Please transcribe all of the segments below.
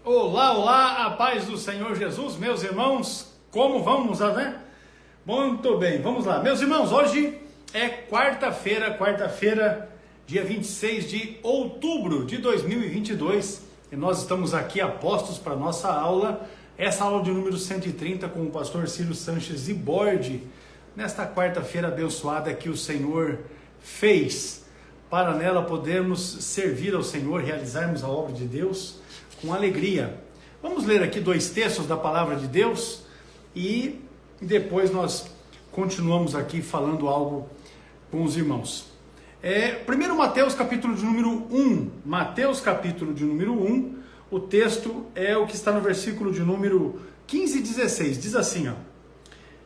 Olá, olá, a paz do Senhor Jesus, meus irmãos, como vamos, né? Muito bem, vamos lá. Meus irmãos, hoje é quarta-feira, dia 26 de outubro de 2022, e nós estamos aqui apostos para a nossa aula, essa aula de número 130 com o pastor Ciro Sanches e Borde, nesta quarta-feira abençoada que o Senhor fez, para nela podermos servir ao Senhor, realizarmos a obra de Deus com alegria. Vamos ler aqui dois textos da palavra de Deus e depois nós continuamos aqui falando algo com os irmãos. Primeiro Mateus capítulo de número 1, Mateus capítulo de número 1, o texto é o que está no versículo de número 15 e 16, diz assim, ó: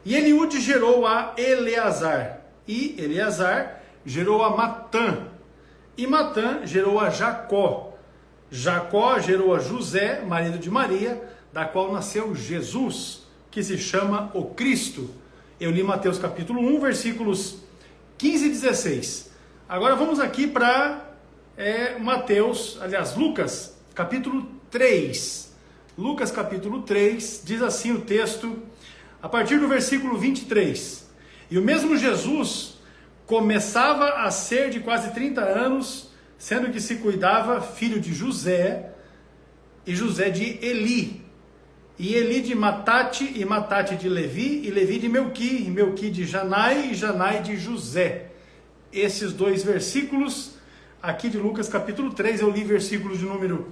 E Eliúde gerou a Eleazar, e Eleazar gerou a Matã, e Matã gerou a Jacó. Jacó gerou a José, marido de Maria, da qual nasceu Jesus, que se chama o Cristo. Eu li Mateus capítulo 1, versículos 15 e 16. Agora vamos aqui para Lucas capítulo 3. Lucas capítulo 3, diz assim o texto, a partir do versículo 23. E o mesmo Jesus começava a ser de quase 30 anos, sendo que se cuidava filho de José, e José de Eli, e Eli de Matate, e Matate de Levi, e Levi de Melqui, e Melqui de Janai, e Janai de José. Esses dois versículos aqui de Lucas capítulo 3, eu li versículos de número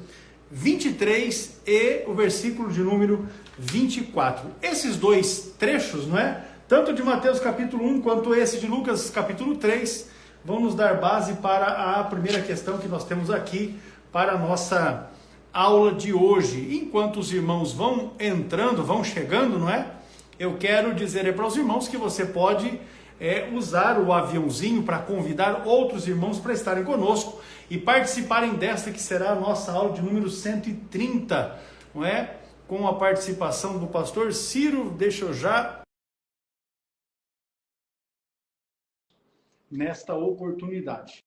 23 e o versículo de número 24. Esses dois trechos, não é? Tanto de Mateus capítulo 1 quanto esse de Lucas capítulo 3, vão nos dar base para a primeira questão que nós temos aqui para a nossa aula de hoje. Enquanto os irmãos vão entrando, vão chegando, não é? Eu quero dizer para os irmãos que você pode usar o aviãozinho para convidar outros irmãos para estarem conosco e participarem desta que será a nossa aula de número 130, não é? Com a participação do pastor Ciro. Deixa eu já... nesta oportunidade.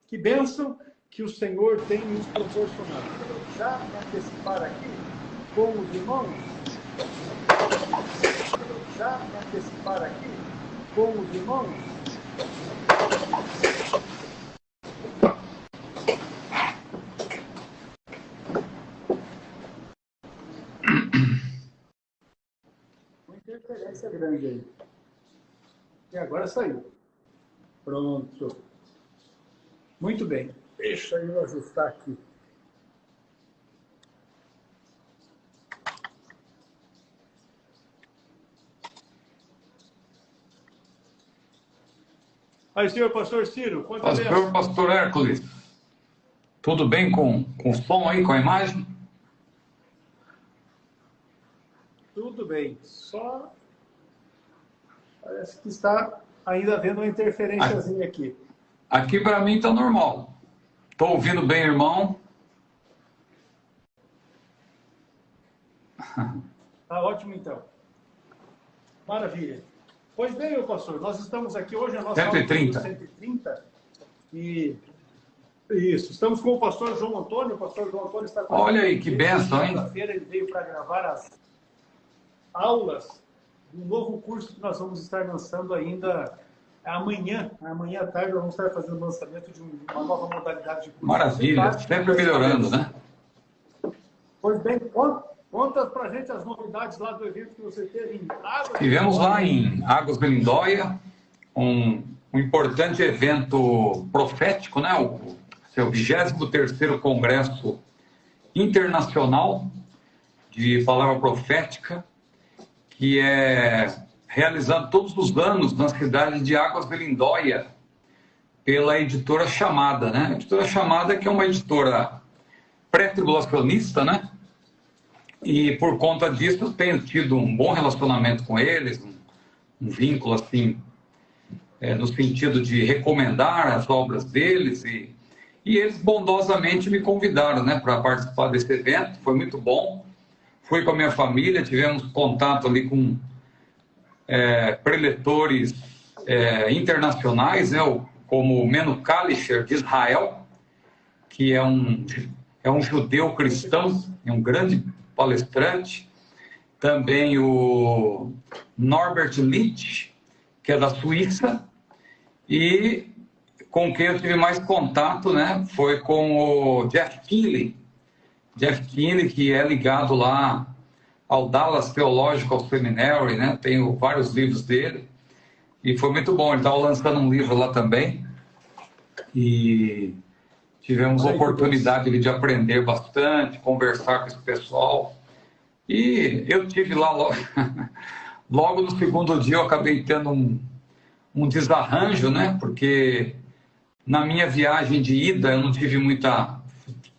Que bênção que o Senhor tem nos proporcionado. Já me antecipar aqui com os irmãos? Já me antecipar aqui com os irmãos? Uma interferência grande aí. E agora saiu. Pronto. Muito bem. Deixa eu ajustar aqui. Aí, senhor pastor Ciro, quanto tempo? Pastor, pastor Hércules, tudo bem com o som aí, com a imagem? Tudo bem. Só... parece que está ainda havendo uma interferênciazinha aqui. Aqui para mim está normal. Estou ouvindo bem, irmão. Tá ótimo, então. Maravilha. Pois bem, meu pastor, nós estamos aqui hoje, a nossa 130. aula 130. E isso, estamos com o pastor João Antônio. O pastor João Antônio está com a gente. Olha aí, que bênção, hein? Segunda-feira ele veio para gravar as aulas um novo curso que nós vamos estar lançando ainda amanhã à tarde. Nós vamos estar fazendo o lançamento de uma nova modalidade de curso. Maravilha, sempre melhorando, né? Pois bem, conta pra gente as novidades lá do evento que você teve em Águas. Tivemos lá em Águas de Lindóia um importante evento profético, né? O seu 23º Congresso Internacional de Palavra Profética, que é realizado todos os anos na cidade de Águas de Lindóia, pela editora Chamada, né? A editora Chamada, que é uma editora pré-tribulacionista, né? E por conta disso tenho tido um bom relacionamento com eles, um vínculo assim, no sentido de recomendar as obras deles, e eles bondosamente me convidaram, né, para participar desse evento. Foi muito bom. Fui com a minha família, tivemos contato ali com preletores internacionais, né, como o Meno Kalisher de Israel, que é é um judeu cristão, é um grande palestrante. Também o Norbert Licht, que é da Suíça, e com quem eu tive mais contato, né, foi com o Jeff Keighley. Jeff Keighley, que é ligado lá ao Dallas Theological Seminary, né, tenho vários livros dele, e foi muito bom. Ele estava lançando um livro lá também, e tivemos a oportunidade de aprender bastante, conversar com esse pessoal. E eu tive lá, logo no segundo dia eu acabei tendo um desarranjo, né? Porque na minha viagem de ida eu não tive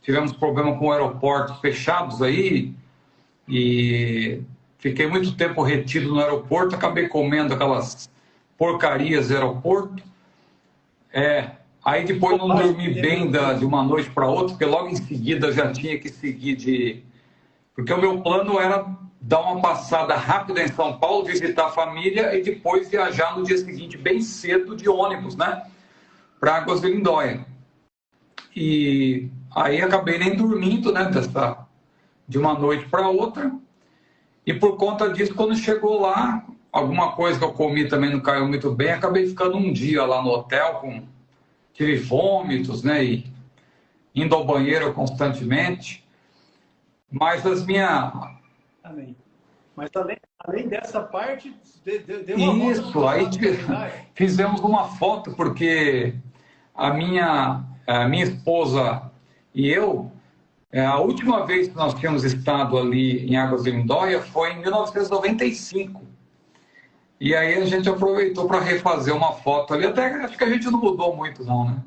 tivemos problema com aeroportos fechados aí, e fiquei muito tempo retido no aeroporto, acabei comendo aquelas porcarias do aeroporto. Aí depois não dormi bem de uma noite para outra, porque logo em seguida eu já tinha que seguir porque o meu plano era dar uma passada rápida em São Paulo, visitar a família e depois viajar no dia seguinte, bem cedo, de ônibus, né? Para Águas de Lindóia. E aí acabei nem dormindo, né? De uma noite para outra. E por conta disso, quando chegou lá, alguma coisa que eu comi também não caiu muito bem, acabei ficando um dia lá no hotel, tive vômitos, né? E indo ao banheiro constantemente. Mas Amém. Mas além dessa parte, deu uma isso, aí fizemos uma foto, porque a minha esposa e eu, a última vez que nós tínhamos estado ali em Águas de Lindóia foi em 1995. E aí a gente aproveitou para refazer uma foto ali. Até acho que a gente não mudou muito, não, né?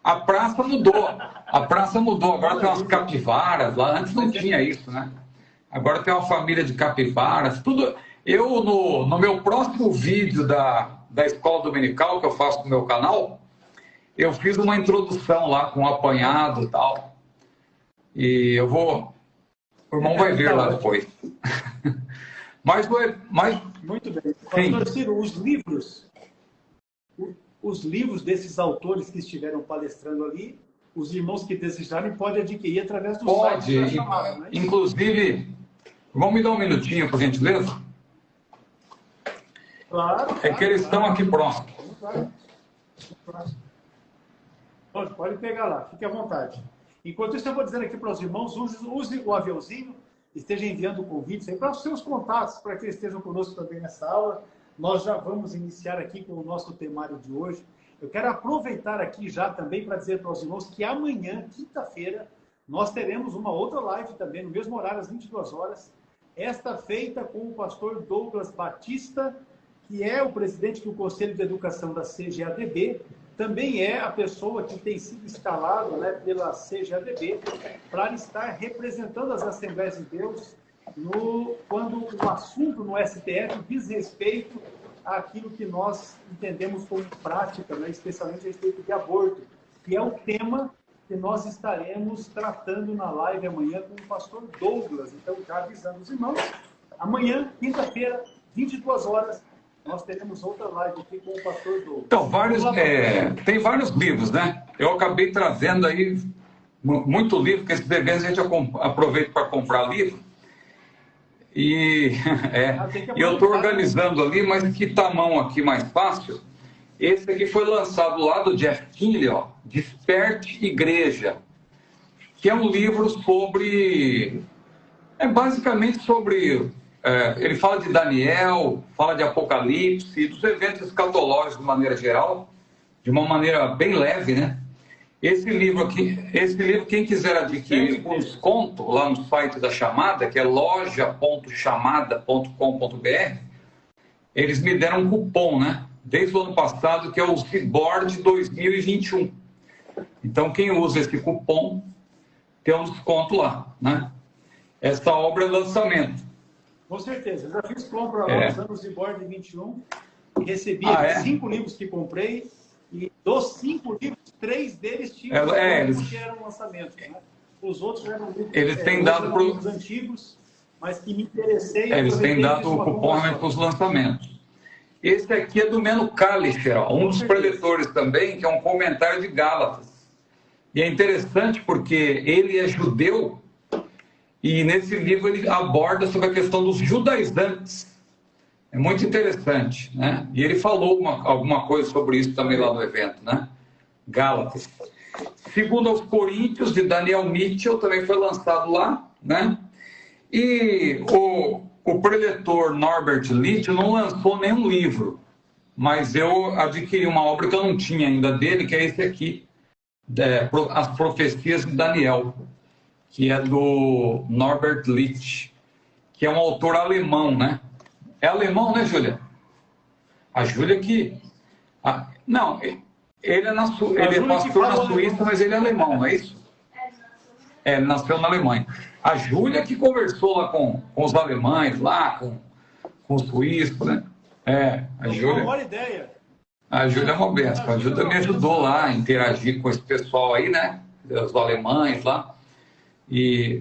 A praça mudou. Agora tem umas capivaras lá. Antes não tinha isso, né? Agora tem uma família de capivaras. Tudo. Eu, no meu próximo vídeo da escola dominical que eu faço no meu canal, eu fiz uma introdução lá com um apanhado e tal. E o irmão vai ver lá depois. Mas muito bem. Pastor Ciro, os livros desses autores que estiveram palestrando ali, os irmãos que desejarem podem adquirir através do site da chamada, né? Inclusive, vamos me dar um minutinho, por gentileza? Claro. Que eles estão aqui próximos. Pode pegar lá, fique à vontade. Enquanto isso, eu vou dizendo aqui para os irmãos, use o aviãozinho, esteja enviando convites aí para os seus contatos, para que eles estejam conosco também nessa aula. Nós já vamos iniciar aqui com o nosso temário de hoje. Eu quero aproveitar aqui já também para dizer para os irmãos que amanhã, quinta-feira, nós teremos uma outra live também, no mesmo horário, às 22 horas. Esta feita com o pastor Douglas Batista, que é o presidente do Conselho de Educação da CGADB, também é a pessoa que tem sido escalada, né, pela CGADB para estar representando as Assembleias de Deus quando o assunto no STF diz respeito àquilo que nós entendemos como prática, né, especialmente a respeito de aborto, que é o tema que nós estaremos tratando na live amanhã com o pastor Douglas. Então, já avisando os irmãos, amanhã, quinta-feira, 22 horas, nós teremos outra live aqui com o pastor Douglas. Então, tem vários livros, né? Eu acabei trazendo aí muito livro, porque esses eventos a gente aproveita para comprar livro. E eu estou organizando ali, mas que tá a mão aqui mais fácil. Esse aqui foi lançado lá do Jeff Keighley, ó, Desperte Igreja, que é um livro sobre... basicamente sobre... ele fala de Daniel, fala de Apocalipse, dos eventos escatológicos de maneira geral, de uma maneira bem leve, né? Esse livro, quem quiser adquirir com desconto lá no site da Chamada, que é loja.chamada.com.br, eles me deram um cupom, né? Desde o ano passado, que é o Zibord 2021. Então, quem usa esse cupom tem um desconto lá, né? Essa obra é lançamento. Com certeza. Eu já fiz compra lá usando o Zibord 21 e recebi 5 livros que comprei. E dos 5 livros, 3 deles tinham que eram lançamentos, né? Os outros eram livros, eles têm dado para os antigos, mas que me interessei. Eles têm dado o cupom para os lançamentos. Esse aqui é do Meno Kalischer, um dos preletores também, que é um comentário de Gálatas. E é interessante porque ele é judeu e nesse livro ele aborda sobre a questão dos judaizantes. É muito interessante, né? E ele falou alguma coisa sobre isso também lá no evento, né? Gálatas. Segundo aos Coríntios, de Daniel Mitchell, também foi lançado lá, né? E o preletor Norbert Litt não lançou nenhum livro, mas eu adquiri uma obra que eu não tinha ainda dele, que é esse aqui, As Profecias de Daniel, que é do Norbert Litt, que é um autor alemão, né? É alemão, né, Júlia? A Júlia que... não, ele é pastor na Suíça, mas ele é alemão, não é isso? É, ele nasceu na Alemanha. A Júlia que conversou lá com os alemães, lá com os suíços, né? A Júlia... Uma boa ideia. A Júlia é uma benção. A Júlia me ajudou lá a interagir com esse pessoal aí, né? Os alemães lá.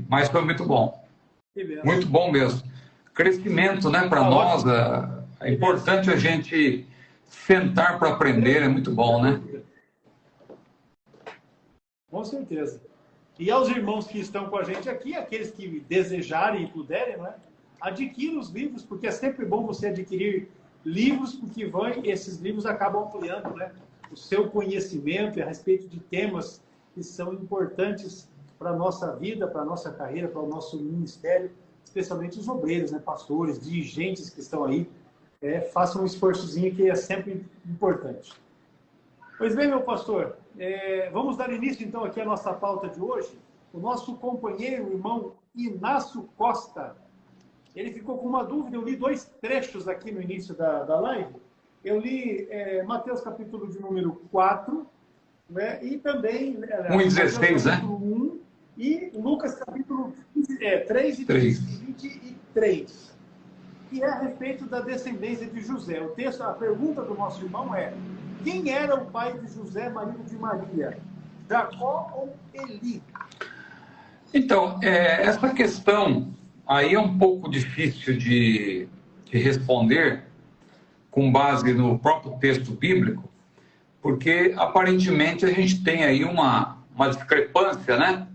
Mas foi muito bom. Muito bom mesmo. Crescimento, né? Para nós, é importante a gente sentar para aprender, é muito bom, né? Com certeza. E aos irmãos que estão com a gente aqui, aqueles que desejarem e puderem, né? Adquiram os livros, porque é sempre bom você adquirir livros, porque esses livros acabam ampliando, né, o seu conhecimento a respeito de temas que são importantes para a nossa vida, para a nossa carreira, para o nosso ministério, especialmente os obreiros, né, pastores, dirigentes que estão aí. Façam um esforçozinho que é sempre importante. Pois bem, meu pastor, vamos dar início então aqui à nossa pauta de hoje. O nosso companheiro, o irmão Inácio Costa, ele ficou com uma dúvida. Eu li 2 trechos aqui no início da live. Eu li Mateus capítulo de número 4, né, e também 1:16, né? 1 e Lucas capítulo 3 e 23. Que é a respeito da descendência de José. A pergunta do nosso irmão é: quem era o pai de José, marido de Maria? Jacó ou Eli? Então, essa questão aí é um pouco difícil de responder com base no próprio texto bíblico, porque aparentemente a gente tem aí uma discrepância, né?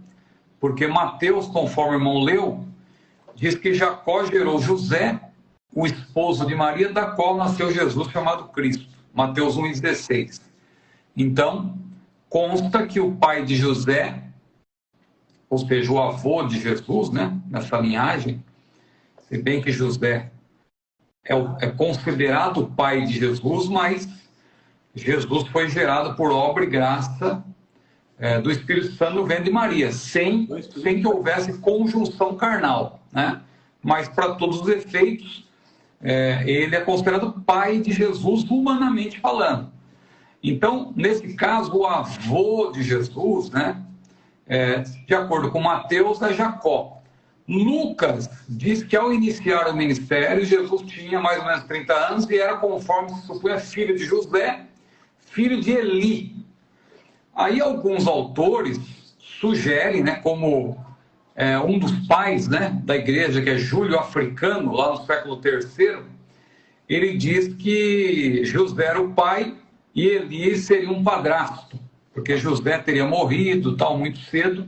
Porque Mateus, conforme o irmão leu, diz que Jacó gerou José, o esposo de Maria, da qual nasceu Jesus, chamado Cristo. Mateus 1:16. Então, consta que o pai de José, ou seja, o avô de Jesus, né, nessa linhagem, se bem que José é considerado o pai de Jesus, mas Jesus foi gerado por obra e graça do Espírito Santo no ventre de Maria, sem que houvesse conjunção carnal, né? Mas para todos os efeitos, ele é considerado pai de Jesus, humanamente falando. Então, nesse caso, o avô de Jesus, né, de acordo com Mateus, é Jacó. Lucas diz que ao iniciar o ministério, Jesus tinha mais ou menos 30 anos e era, conforme se supunha, filho de José, filho de Eli. Aí alguns autores sugerem, né, como um dos pais, né, da igreja, que é Júlio Africano, lá no século III, ele diz que José era o pai e Eli seria um padrasto, porque José teria morrido, tal, muito cedo,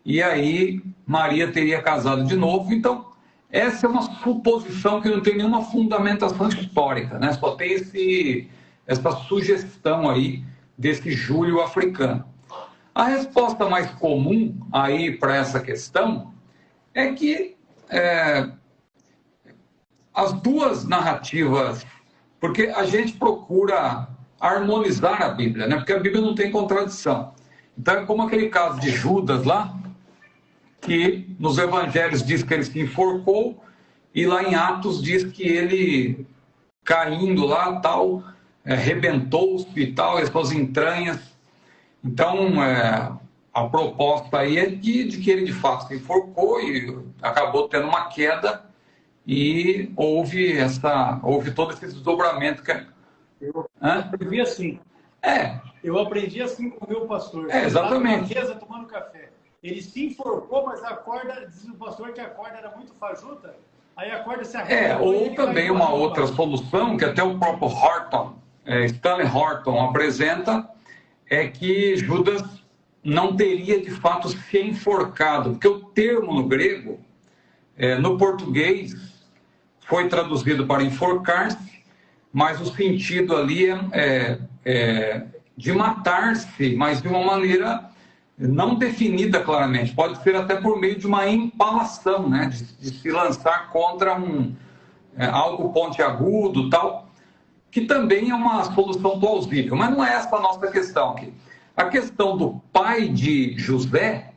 e aí Maria teria casado de novo. Então, essa é uma suposição que não tem nenhuma fundamentação histórica, né? Só tem essa sugestão aí desse Júlio Africano. A resposta mais comum aí para essa questão é que as duas narrativas, porque a gente procura harmonizar a Bíblia, né? Porque a Bíblia não tem contradição. Então é como aquele caso de Judas lá, que nos evangelhos diz que ele se enforcou, e lá em Atos diz que ele, caindo lá, tal, rebentou-se e tal, as suas entranhas. Então, a proposta aí é de que ele de fato se enforcou e acabou tendo uma queda, e houve todo esse desdobramento. Eu aprendi assim. Eu aprendi assim com o meu pastor. Exatamente. Na mesa, tomando café. Ele se enforcou, mas a corda, diz o pastor que a corda era muito fajuta, aí a corda se arrebenta. Ou também uma outra solução, que até o próprio Horton, Stanley Horton apresenta, é que Judas não teria de fato se enforcado, porque o termo no grego, no português, foi traduzido para enforcar-se, mas o sentido ali é de matar-se, mas de uma maneira não definida claramente. Pode ser até por meio de uma empalação, né? De se lançar contra algo pontiagudo, tal, que também é uma solução plausível. Mas não é essa a nossa questão aqui. A questão do pai de José,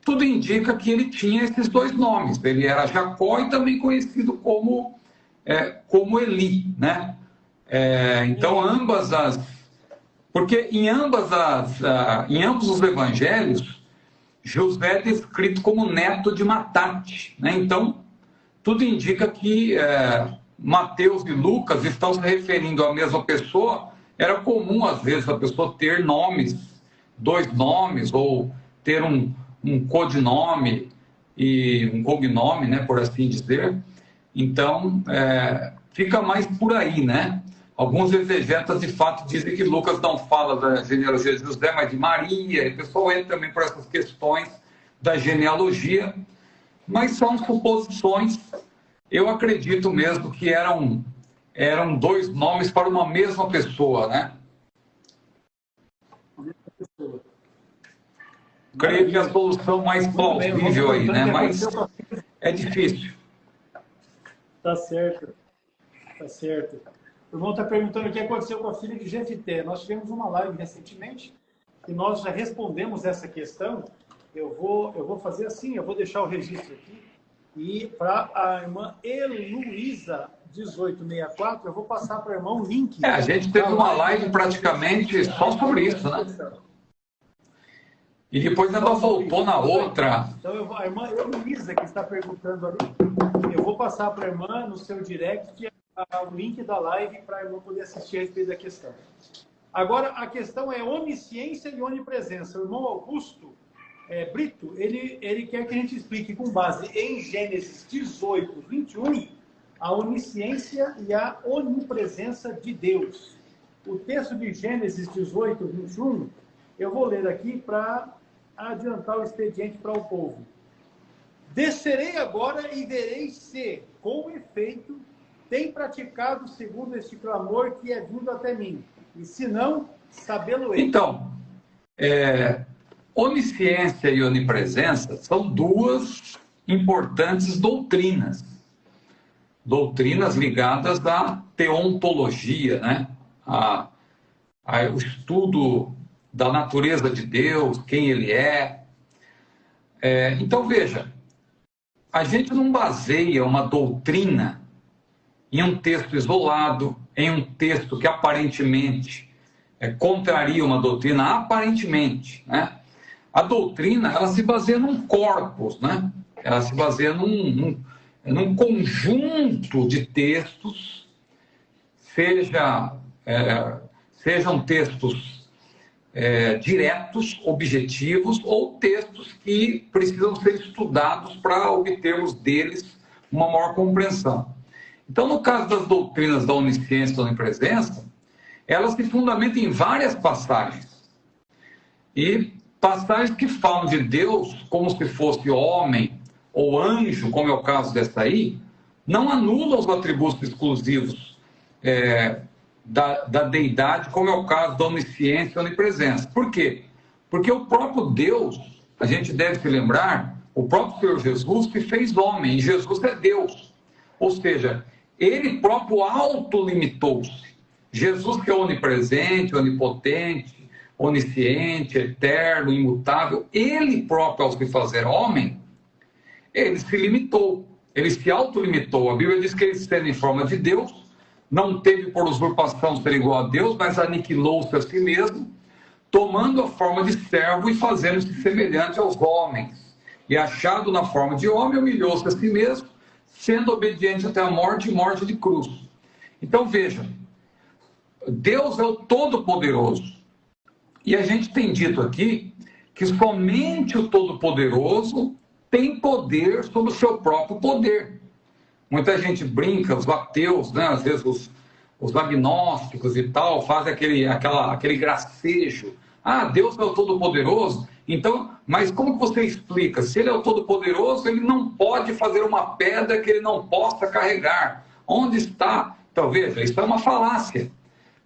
tudo indica que ele tinha esses dois nomes. Ele era Jacó e também conhecido como Eli, né? Então, porque em ambos os evangelhos, José é descrito como neto de Matate, né? Então, tudo indica que Mateus e Lucas estão se referindo à mesma pessoa. Era comum, às vezes, a pessoa ter dois nomes, ou ter um codinome e um cognome, né, por assim dizer. Então, fica mais por aí, né? Alguns exegetas, de fato, dizem que Lucas não fala da genealogia de José, mas de Maria. E o pessoal entra também por essas questões da genealogia. Mas são suposições. Eu acredito mesmo que eram dois nomes para uma mesma pessoa, né? Creio que a solução mais plausível aí, né? Mas é difícil. Tá certo. Tá certo. O irmão está perguntando o que aconteceu com a filha de Jefité. Nós tivemos uma live recentemente e nós já respondemos essa questão. Eu vou fazer assim, eu vou deixar o registro aqui. E para a irmã Heloísa 1864, eu vou passar para o irmão o link. A gente teve uma live praticamente só sobre isso, né? E depois ainda voltou na outra. Então, a irmã Heloísa que está perguntando ali, eu vou passar para a irmã no seu direct o link da live para a irmã poder assistir a respeito da questão. Agora, a questão é onisciência e onipresença. O irmão Augusto Brito, ele quer que a gente explique com base em Gênesis 18, 21, a onisciência e a onipresença de Deus. O texto de Gênesis 18, 21, eu vou ler aqui para adiantar o expediente para o povo. Descerei agora e verei se, com efeito, tem praticado segundo este clamor que é vindo até mim. E se não, sabê-lo-ei. Então, onisciência e onipresença são duas importantes doutrinas. Doutrinas ligadas à teontologia, né? Ao estudo da natureza de Deus, quem Ele é. Então, veja, a gente não baseia uma doutrina em um texto isolado, em um texto que aparentemente contraria uma doutrina, aparentemente, né? A doutrina, ela se baseia num corpus, né? Ela se baseia num conjunto de textos, sejam textos diretos, objetivos, ou textos que precisam ser estudados para obtermos deles uma maior compreensão. Então, no caso das doutrinas da onisciência e da onipresença, elas se fundamentam em várias passagens. E passagens que falam de Deus como se fosse homem ou anjo, como é o caso dessa aí, não anulam os atributos exclusivos da deidade, como é o caso da onisciência e onipresença. Por quê? Porque o próprio Deus, a gente deve se lembrar, o próprio Senhor Jesus se fez homem, e Jesus é Deus. Ou seja, ele próprio autolimitou-se. Jesus, que é onipresente, onipotente, onisciente, eterno, imutável, ele próprio, ao se fazer homem, ele se limitou, ele se autolimitou. A Bíblia diz que ele, sendo em forma de Deus, não teve por usurpação ser igual a Deus, mas aniquilou-se a si mesmo, tomando a forma de servo e fazendo-se semelhante aos homens. E achado na forma de homem, humilhou-se a si mesmo, sendo obediente até a morte e morte de cruz. Então veja, Deus é o Todo-Poderoso. E a gente tem dito aqui que somente o Todo-Poderoso tem poder sobre o seu próprio poder. Muita gente brinca, os ateus, né? Às vezes os agnósticos e tal, fazem aquele gracejo. Ah, Deus é o Todo-Poderoso, então, mas como que você explica? Se ele é o Todo-Poderoso, ele não pode fazer uma pedra que ele não possa carregar. Onde está? Então, veja, isso é uma falácia.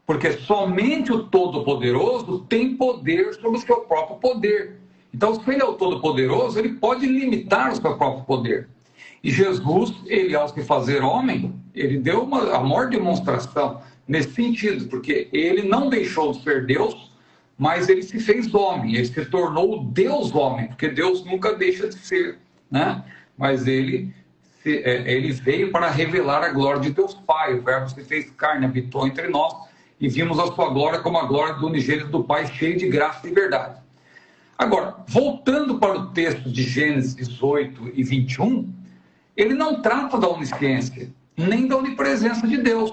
Porque somente o Todo-Poderoso tem poder sobre o seu próprio poder. Então, se ele é o Todo-Poderoso, ele pode limitar o seu próprio poder. E Jesus, ele ao se fazer homem, ele deu a maior demonstração nesse sentido, porque ele não deixou de ser Deus, mas ele se fez homem, ele se tornou Deus homem, porque Deus nunca deixa de ser, né? Mas ele veio para revelar a glória de Deus Pai. O Verbo se fez carne, habitou entre nós, e vimos a sua glória como a glória do unigênito do Pai, cheio de graça e verdade. Agora, voltando para o texto de Gênesis 18 e 21, ele não trata da onisciência, nem da onipresença de Deus.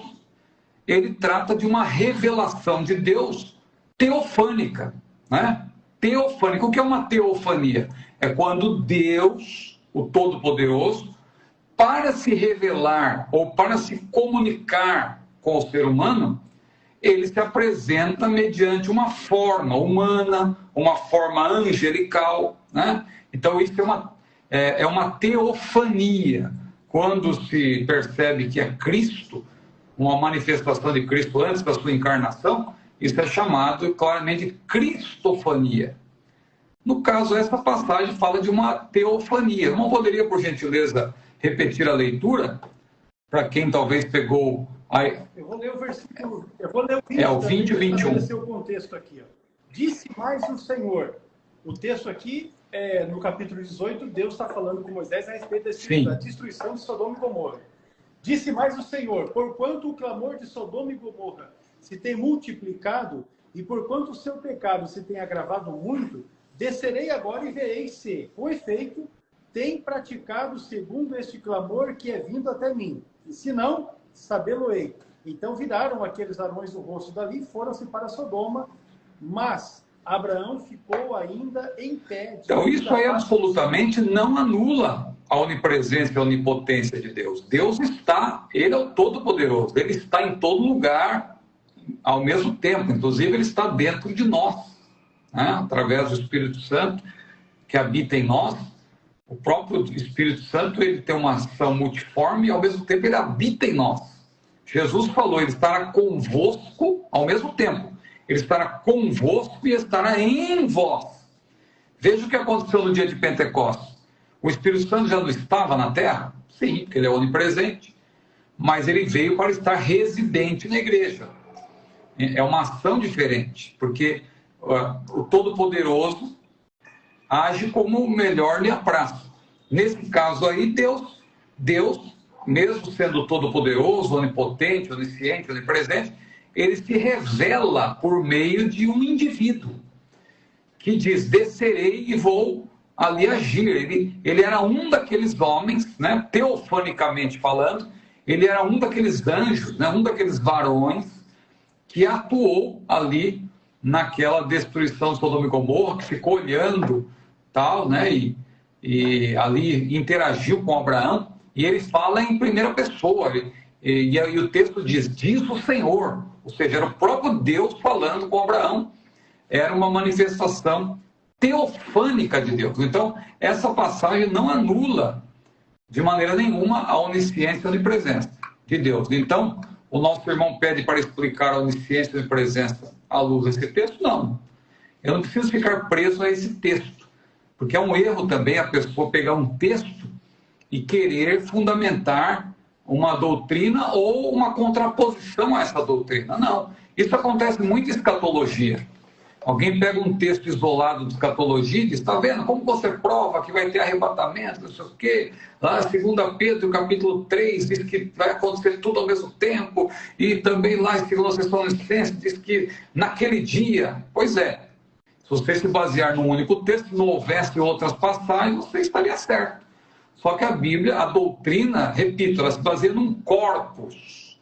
Ele trata de uma revelação de Deus teofânica, né? Teofânica. O que é uma teofania? É quando Deus, o Todo-Poderoso, para se revelar ou para se comunicar com o ser humano, ele se apresenta mediante uma forma humana, uma forma angelical, né? Então isso é uma teofania. Quando se percebe que é Cristo, uma manifestação de Cristo antes da sua encarnação, isso é chamado claramente de cristofania. No caso, essa passagem fala de uma teofania. Não poderia, por gentileza, repetir a leitura? Para quem talvez pegou... Eu vou ler o versículo, eu vou ler o 20, o 20 e 21. O contexto aqui, ó. Disse mais o Senhor. O texto aqui, no capítulo 18, Deus está falando com Moisés a respeito da destruição de Sodoma e Gomorra. Disse mais o Senhor, porquanto o clamor de Sodoma e Gomorra se tem multiplicado, e porquanto o seu pecado se tem agravado muito, descerei agora e verei se, com efeito, tem praticado segundo este clamor que é vindo até mim. E se não, sabê-lo-ei. Então viraram aqueles varões o rosto dali e foram-se para Sodoma, mas Abraão ficou ainda em pé. Então isso aí absolutamente não anula a onipresença e a onipotência de Deus. Deus está, ele é o Todo-Poderoso, ele está em todo lugar ao mesmo tempo, inclusive ele está dentro de nós, né? Através do Espírito Santo que habita em nós. O próprio Espírito Santo, ele tem uma ação multiforme e ao mesmo tempo ele habita em nós. Jesus falou, ele estará convosco ao mesmo tempo. Ele estará convosco e estará em vós. Veja o que aconteceu no dia de Pentecostes. O Espírito Santo já não estava na terra? Sim, porque ele é onipresente. Mas ele veio para estar residente na igreja. É uma ação diferente, porque o Todo-Poderoso age como melhor lhe apraz. Nesse caso aí, Deus, mesmo sendo todo-poderoso, onipotente, onisciente, onipresente, ele se revela por meio de um indivíduo que diz, descerei e vou ali agir. Ele era um daqueles homens, né, teofanicamente falando, ele era um daqueles anjos, né, um daqueles varões que atuou ali naquela destruição de Sodoma e Gomorra, que ficou olhando tal, né, e ali interagiu com Abraão, e ele fala em primeira pessoa, e o texto diz o Senhor, ou seja, era o próprio Deus falando com Abraão, era uma manifestação teofânica de Deus. Então, essa passagem não anula de maneira nenhuma a onisciência e a onipresença de Deus. Então, o nosso irmão pede para explicar a onisciência e a onipresença à luz desse texto? Não. Eu não preciso ficar preso a esse texto, porque é um erro também a pessoa pegar um texto e querer fundamentar uma doutrina ou uma contraposição a essa doutrina. Não. Isso acontece muito em escatologia. Alguém pega um texto isolado de escatologia e diz, está vendo como você prova que vai ter arrebatamento, não sei o quê. Lá, 2 Pedro, capítulo 3, diz que vai acontecer tudo ao mesmo tempo. E também lá em 2 Tessalonicenses diz que naquele dia... Pois é, se você se basear num único texto, não houvesse outras passagens, você estaria certo. Só que a Bíblia, a doutrina, repito, ela se baseia num corpus.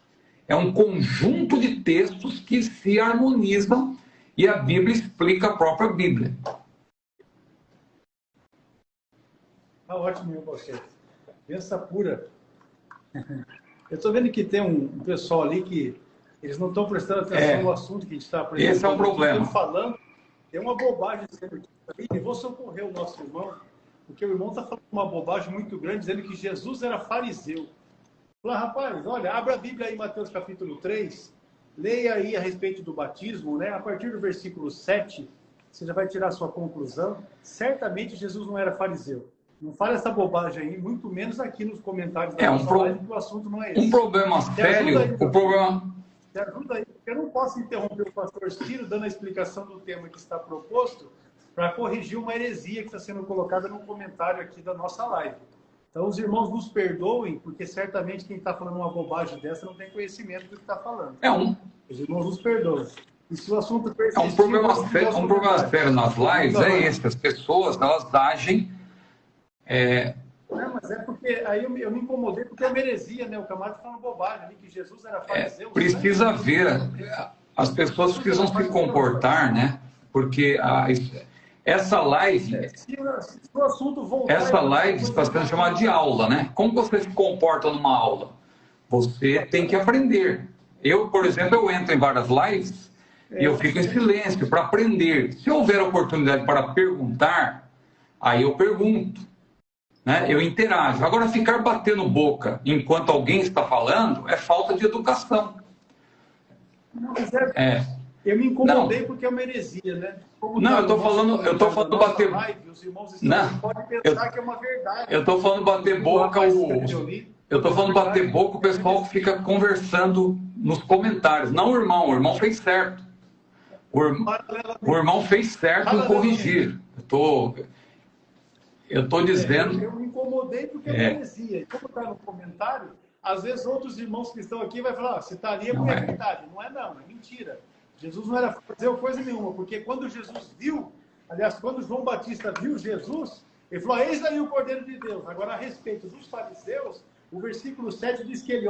É um conjunto de textos que se harmonizam e a Bíblia explica a própria Bíblia. Tá ótimo, meu você. Pensa pura. Eu estou vendo que tem um pessoal ali que eles não estão prestando atenção no assunto que a gente está apresentando. Esse é o problema. Falando, Tem uma bobagem sendo dita ali, e vou socorrer o nosso irmão, porque o irmão está falando uma bobagem muito grande, dizendo que Jesus era fariseu. Fala, rapaz, olha, abra a Bíblia aí, Mateus capítulo 3, leia aí a respeito do batismo, né? A partir do versículo 7, você já vai tirar a sua conclusão. Certamente Jesus não era fariseu. Não fale essa bobagem aí, muito menos aqui nos comentários da nossa live, que o assunto não é esse. Um problema sério, aí, o problema... Me ajuda aí, porque eu não posso interromper o pastor Ciro dando a explicação do tema que está proposto para corrigir uma heresia que está sendo colocada no comentário aqui da nossa live. Então, os irmãos nos perdoem, porque certamente quem está falando uma bobagem dessa não tem conhecimento do que está falando. Os irmãos nos perdoem. E se o assunto persistir... um problema sério nas lives é esse. As pessoas, elas agem... Não, mas é porque aí eu me incomodei, porque é uma heresia, né? O camarada está falando bobagem ali, que Jesus era fariseu. Precisa ver, as pessoas precisam se comportar, né? Porque essa live está sendo chamada de aula, né? Como você se comporta numa aula? Você tem que aprender. Eu, por exemplo, eu entro em várias lives e eu fico em silêncio para aprender. Se houver oportunidade para perguntar, aí eu pergunto, né? Eu interajo. Agora, ficar batendo boca enquanto alguém está falando é falta de educação. Não, mas eu me incomodei porque é uma heresia, né? Eu estou falando bater... Os irmãos podem pensar que é uma verdade. Eu estou falando bater boca, o pessoal que fica conversando nos comentários. Não o irmão fez certo. O irmão fez certo em corrigir. Eu estou dizendo... Eu me incomodei porque é uma heresia. E como está no comentário, às vezes outros irmãos que estão aqui vão falar, se está ali é porque é verdade. Não é mentira. Jesus não era fazer coisa nenhuma, porque quando Jesus viu, aliás, quando João Batista viu Jesus, ele falou, eis aí o Cordeiro de Deus. Agora, a respeito dos fariseus, o versículo 7 diz que ele,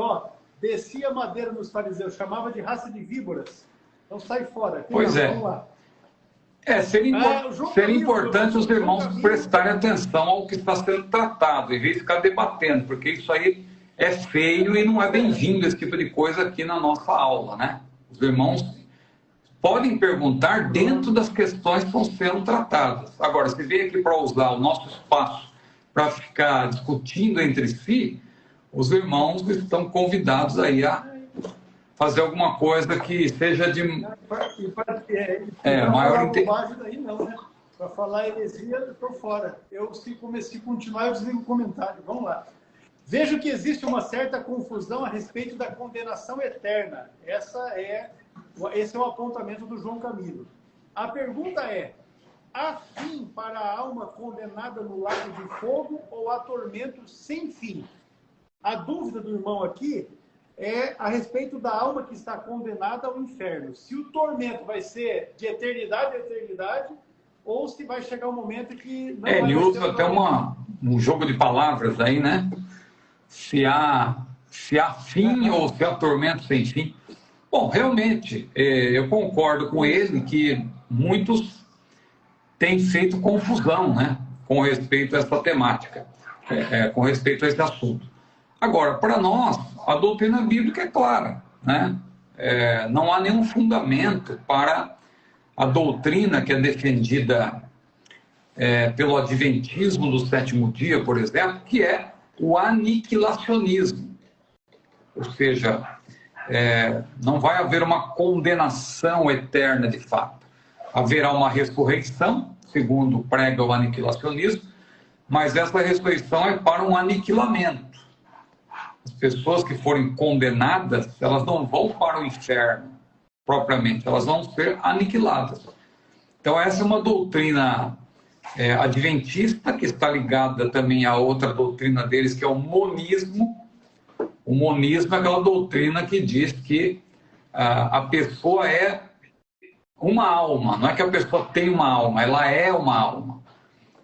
descia madeira nos fariseus, chamava de raça de víboras. Então sai fora. Pois é. Vamos lá. Seria importante os irmãos prestarem atenção ao que está sendo tratado, em vez de ficar debatendo, porque isso aí é feio e não é bem-vindo esse tipo de coisa aqui na nossa aula, né? Os irmãos podem perguntar dentro das questões que estão sendo tratadas. Agora, se vem aqui para usar o nosso espaço para ficar discutindo entre si, os irmãos estão convidados aí a fazer alguma coisa que seja de maior interesse. Né? Para falar heresia, eu estou fora. Se continuar, eu desligo o comentário. Vamos lá. Vejo que existe uma certa confusão a respeito da condenação eterna. Esse é o apontamento do João Camilo. A pergunta é, há fim para a alma condenada no lago de fogo ou há tormento sem fim? A dúvida do irmão aqui é a respeito da alma que está condenada ao inferno. Se o tormento vai ser de eternidade a eternidade ou se vai chegar um momento que... não ele usa até um jogo de palavras aí, né? Se há fim ou se há tormento sem fim. Bom, realmente, eu concordo com ele que muitos têm feito confusão, né, com respeito a essa temática, com respeito a esse assunto. Agora, para nós, a doutrina bíblica é clara, né? Não há nenhum fundamento para a doutrina que é defendida pelo adventismo do sétimo dia, por exemplo, que é o aniquilacionismo. Ou seja, não vai haver uma condenação eterna de fato. Haverá uma ressurreição, segundo prega o aniquilacionismo, mas essa ressurreição é para um aniquilamento. As pessoas que forem condenadas, elas não vão para o inferno propriamente, elas vão ser aniquiladas. Então essa é uma doutrina adventista, que está ligada também a outra doutrina deles, que é o monismo. O monismo é aquela doutrina que diz que a pessoa é uma alma, não é que a pessoa tem uma alma, ela é uma alma.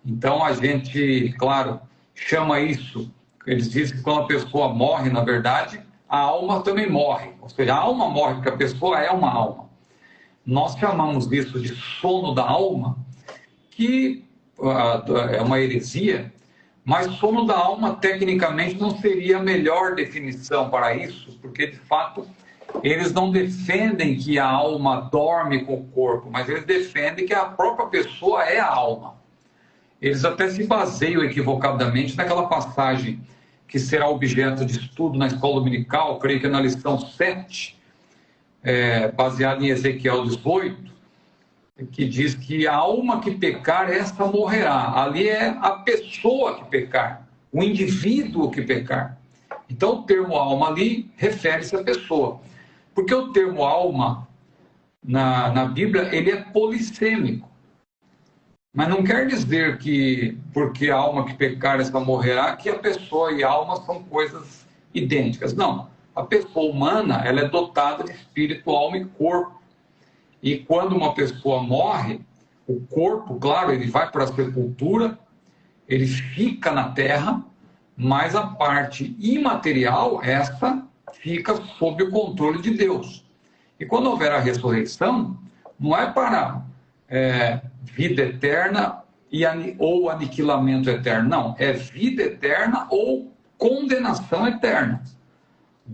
Então a gente, claro, chama isso, eles dizem que quando a pessoa morre, na verdade, a alma também morre. Ou seja, a alma morre porque a pessoa é uma alma. Nós chamamos isso de sono da alma, que é uma heresia, mas sono da alma, tecnicamente, não seria a melhor definição para isso, porque, de fato, eles não defendem que a alma dorme com o corpo, mas eles defendem que a própria pessoa é a alma. Eles até se baseiam equivocadamente naquela passagem que será objeto de estudo na escola dominical, creio que é na lição 7, baseada em Ezequiel 18, que diz que a alma que pecar, essa morrerá. Ali é a pessoa que pecar, o indivíduo que pecar. Então o termo alma ali refere-se à pessoa. Porque o termo alma, na Bíblia, ele é polissêmico. Mas não quer dizer que, porque a alma que pecar, essa morrerá, que a pessoa e a alma são coisas idênticas. Não. A pessoa humana, ela é dotada de espírito, alma e corpo. E quando uma pessoa morre, o corpo, claro, ele vai para a sepultura, ele fica na terra, mas a parte imaterial, essa fica sob o controle de Deus. E quando houver a ressurreição, não é para vida eterna ou aniquilamento eterno, não. É vida eterna ou condenação eterna.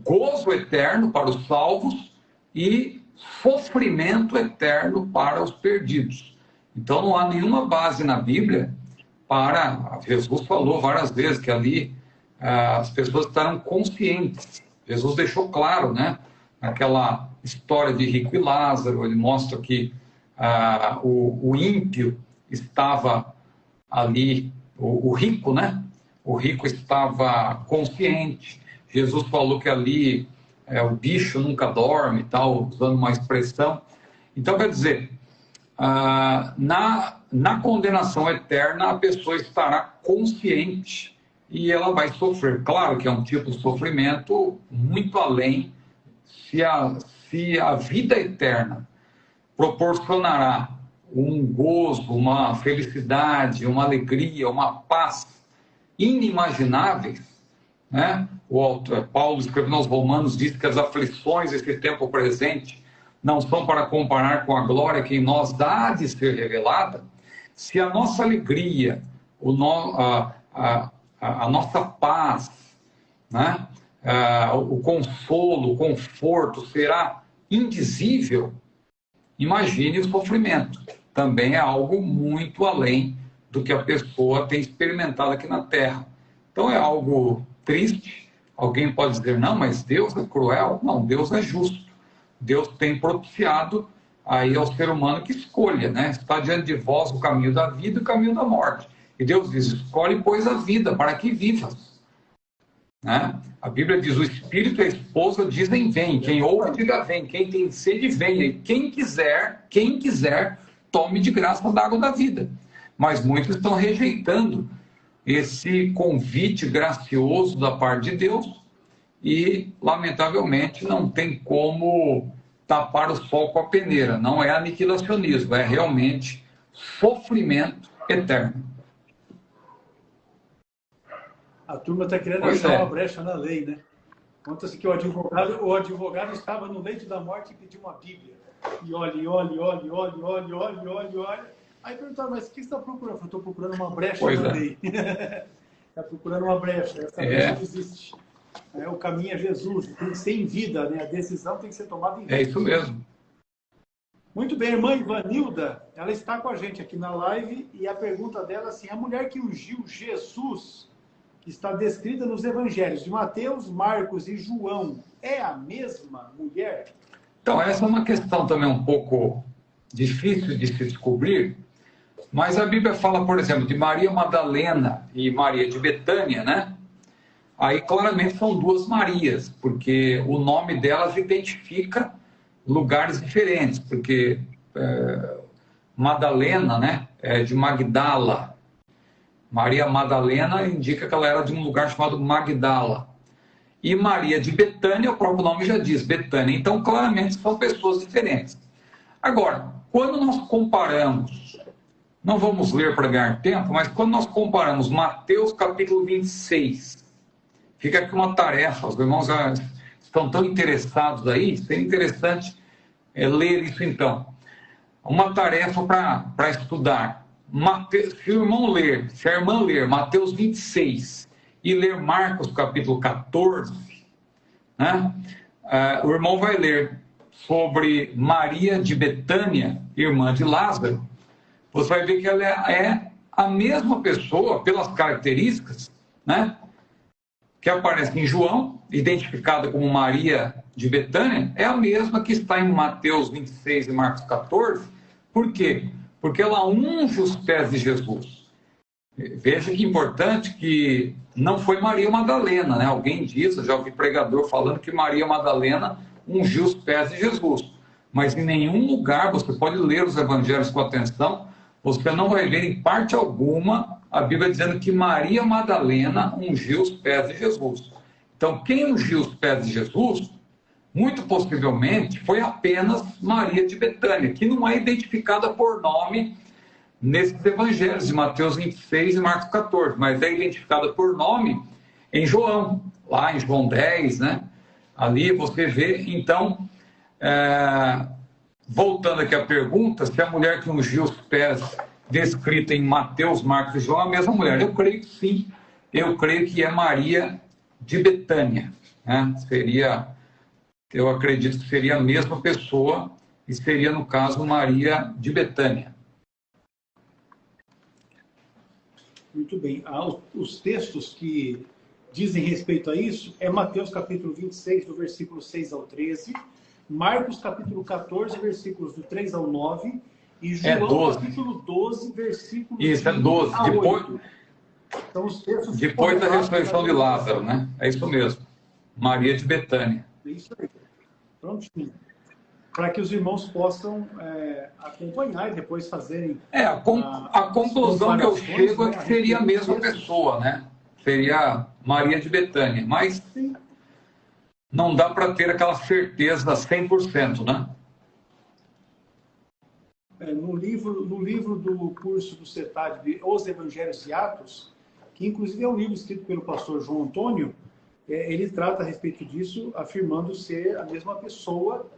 Gozo eterno para os salvos e sofrimento eterno para os perdidos. Então não há nenhuma base na Bíblia para... Jesus falou várias vezes que ali as pessoas estarão conscientes. Jesus deixou claro, né? Naquela história de Rico e Lázaro, ele mostra que o ímpio estava ali, o rico, né? O rico estava consciente. Jesus falou que ali o bicho nunca dorme e tal, usando uma expressão. Então, quer dizer, na condenação eterna, a pessoa estará consciente e ela vai sofrer. Claro que é um tipo de sofrimento muito além. Se a vida eterna proporcionará um gozo, uma felicidade, uma alegria, uma paz inimagináveis, né? Paulo, escrevendo aos Romanos, diz que as aflições desse tempo presente não são para comparar com a glória que em nós há de ser revelada. Se a nossa alegria, a nossa paz, né? O consolo, o conforto será indizível, imagine o sofrimento. Também é algo muito além do que a pessoa tem experimentado aqui na Terra. Então é algo triste. Alguém pode dizer, não, mas Deus é cruel. Não, Deus é justo. Deus tem propiciado aí ao ser humano que escolha, né? Está diante de vós o caminho da vida e o caminho da morte. E Deus diz, escolhe, pois, a vida, para que vivas. Né? A Bíblia diz, o Espírito e a esposa dizem, vem. Quem ouve, diga, vem. Quem tem sede, venha. E quem quiser, tome de graça da água da vida. Mas muitos estão rejeitando esse convite gracioso da parte de Deus e, lamentavelmente, não tem como tapar o sol com a peneira. Não é aniquilacionismo, é realmente sofrimento eterno. A turma está querendo achar uma brecha na lei, né? Conta-se que o advogado estava no leito da morte e pediu uma Bíblia. E olha. Aí perguntaram, mas o que você está procurando? Eu estou procurando uma brecha na lei. Está procurando uma brecha. Essa brecha não existe. O caminho é Jesus. Tem que ser em vida, né? A decisão tem que ser tomada em vida. É isso mesmo. Muito bem, irmã Ivanilda, ela está com a gente aqui na live e a pergunta dela é assim, a mulher que ungiu Jesus, que está descrita nos evangelhos de Mateus, Marcos e João, é a mesma mulher? Então, essa é uma questão também um pouco difícil de se descobrir, mas a Bíblia fala, por exemplo, de Maria Madalena e Maria de Betânia, né? Aí claramente são duas Marias, porque o nome delas identifica lugares diferentes, porque Madalena, né, é de Magdala. Maria Madalena indica que ela era de um lugar chamado Magdala. E Maria de Betânia, o próprio nome já diz, Betânia. Então, claramente, são pessoas diferentes. Agora, quando nós comparamos, não vamos ler para ganhar tempo, mas quando nós comparamos Mateus capítulo 26, fica aqui uma tarefa, os irmãos já estão tão interessados aí, seria interessante ler isso então. Uma tarefa para estudar. Se o irmão ler, se a irmã ler Mateus 26 e ler Marcos capítulo 14, né? o irmão vai ler sobre Maria de Betânia, irmã de Lázaro, você vai ver que ela é a mesma pessoa, pelas características, né, que aparece em João, identificada como Maria de Betânia, é a mesma que está em Mateus 26 e Marcos 14. Por quê? Porque ela unge os pés de Jesus. Veja que importante que não foi Maria Madalena, né? Alguém diz, eu já ouvi pregador falando que Maria Madalena ungiu os pés de Jesus. Mas em nenhum lugar, você pode ler os evangelhos com atenção, você não vai ver em parte alguma a Bíblia dizendo que Maria Madalena ungiu os pés de Jesus. Então, quem ungiu os pés de Jesus, muito possivelmente, foi apenas Maria de Betânia, que não é identificada por nome nesses evangelhos de Mateus 26 e Marcos 14, mas é identificada por nome em João, lá em João 10, né? Ali você vê, então, voltando aqui à pergunta, se a mulher que ungiu os pés descrita em Mateus, Marcos e João é a mesma mulher. Eu creio que sim, eu creio que é Maria de Betânia, né? Eu acredito que seria a mesma pessoa e seria, no caso, Maria de Betânia. Muito bem. Os textos que dizem respeito a isso é Mateus capítulo 26, do versículo 6 ao 13, Marcos capítulo 14, versículos do 3 ao 9, e João capítulo 12, versículos isso, é 12. A 8. Então, os textos depois da ressurreição de Lázaro, né? É isso mesmo. Maria de Betânia. É isso aí. Prontinho. Para que os irmãos possam acompanhar e depois fazerem... a conclusão que eu chego é que seria a mesma pessoa, né? Seria Maria de Betânia, mas sim, não dá para ter aquela certeza 100%, né? No livro do curso do CETAD, Os Evangelhos e Atos, que inclusive é um livro escrito pelo pastor João Antônio, ele trata a respeito disso, afirmando ser a mesma pessoa,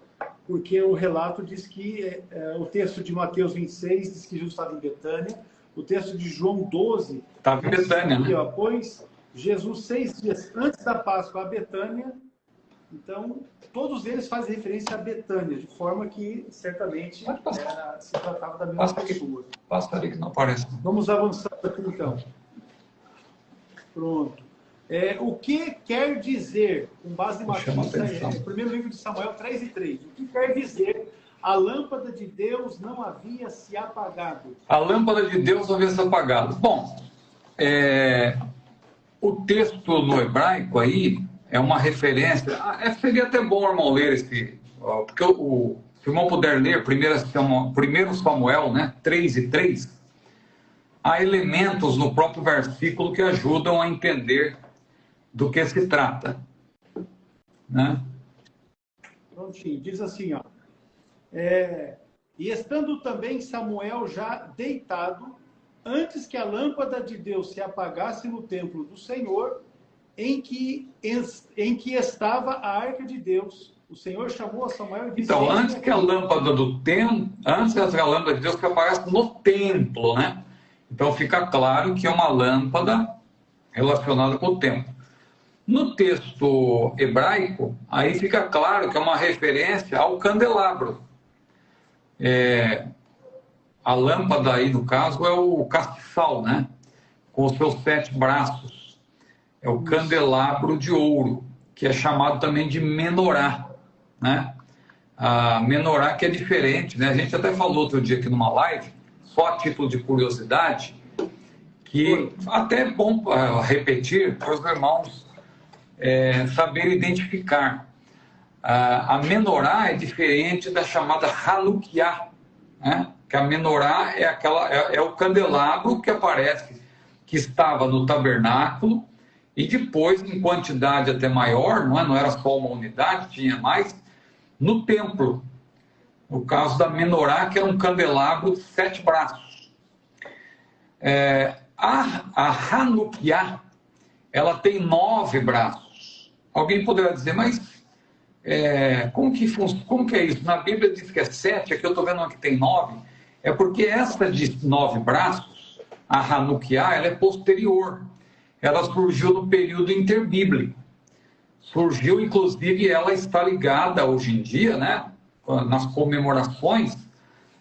porque o relato diz que o texto de Mateus 26 diz que Jesus estava em Betânia, o texto de João 12 estava em Betânia, né? Pois Jesus 6 dias antes da Páscoa a Betânia. Então, todos eles fazem referência a Betânia, de forma que certamente se tratava da mesma pessoa. Passa ali que não aparece. Vamos avançar aqui então. Pronto. O que quer dizer, com base em Mateus, primeiro livro de Samuel 3:3, o que quer dizer a lâmpada de Deus não havia se apagado? A lâmpada de Deus não havia se apagado. Bom, o texto no hebraico aí é uma referência. Seria até bom, irmão, ler esse. Porque se o irmão puder ler 1 Samuel, né, 3:3, há elementos no próprio versículo que ajudam a entender do que se trata, né? Prontinho, diz assim, ó. E estando também Samuel já deitado, antes que a lâmpada de Deus se apagasse no templo do Senhor, em que estava a arca de Deus, o Senhor chamou a Samuel e disse... Então, antes que a lâmpada de Deus se apagasse no templo, né? Então fica claro que é uma lâmpada relacionada com o templo. No texto hebraico, aí fica claro que é uma referência ao candelabro. A lâmpada aí, no caso, é o castiçal, né? Com os seus 7 braços. É o candelabro de ouro, que é chamado também de menorá, né? A menorá que é diferente, né? A gente até falou outro dia aqui numa live, só a título de curiosidade, que até é bom repetir para os irmãos saber identificar. A menorá é diferente da chamada Hanukiah, né? Que a menorá é o candelabro que aparece, que estava no tabernáculo, e depois, em quantidade até maior, não era só uma unidade, tinha mais, no templo. No caso da menorá, que é um candelabro de 7 braços. A Hanukiah, ela tem 9 braços. Alguém poderá dizer, mas como que é isso? Na Bíblia diz que é 7, aqui eu estou vendo que tem 9. É porque essa de 9 braços, a Hanukiah, ela é posterior. Ela surgiu no período interbíblico. surgiu, inclusive ela está ligada hoje em dia, né, nas comemorações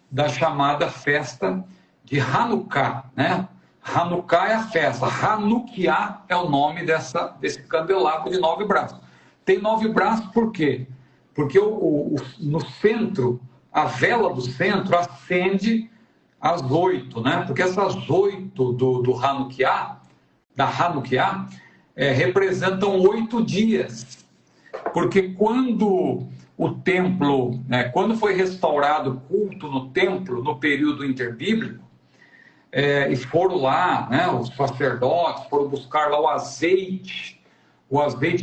da chamada festa de Hanukkah, né? Hanukkah é a festa, Hanukkah é o nome desse candelabro de 9 braços. Tem 9 braços por quê? Porque no centro, a vela do centro acende às 8, né? Porque essas 8 do Hanukkah, da Hanukkah, representam 8 dias. Porque quando o templo, né, quando foi restaurado o culto no templo, no período interbíblico, e foram lá, né, os sacerdotes foram buscar lá o azeite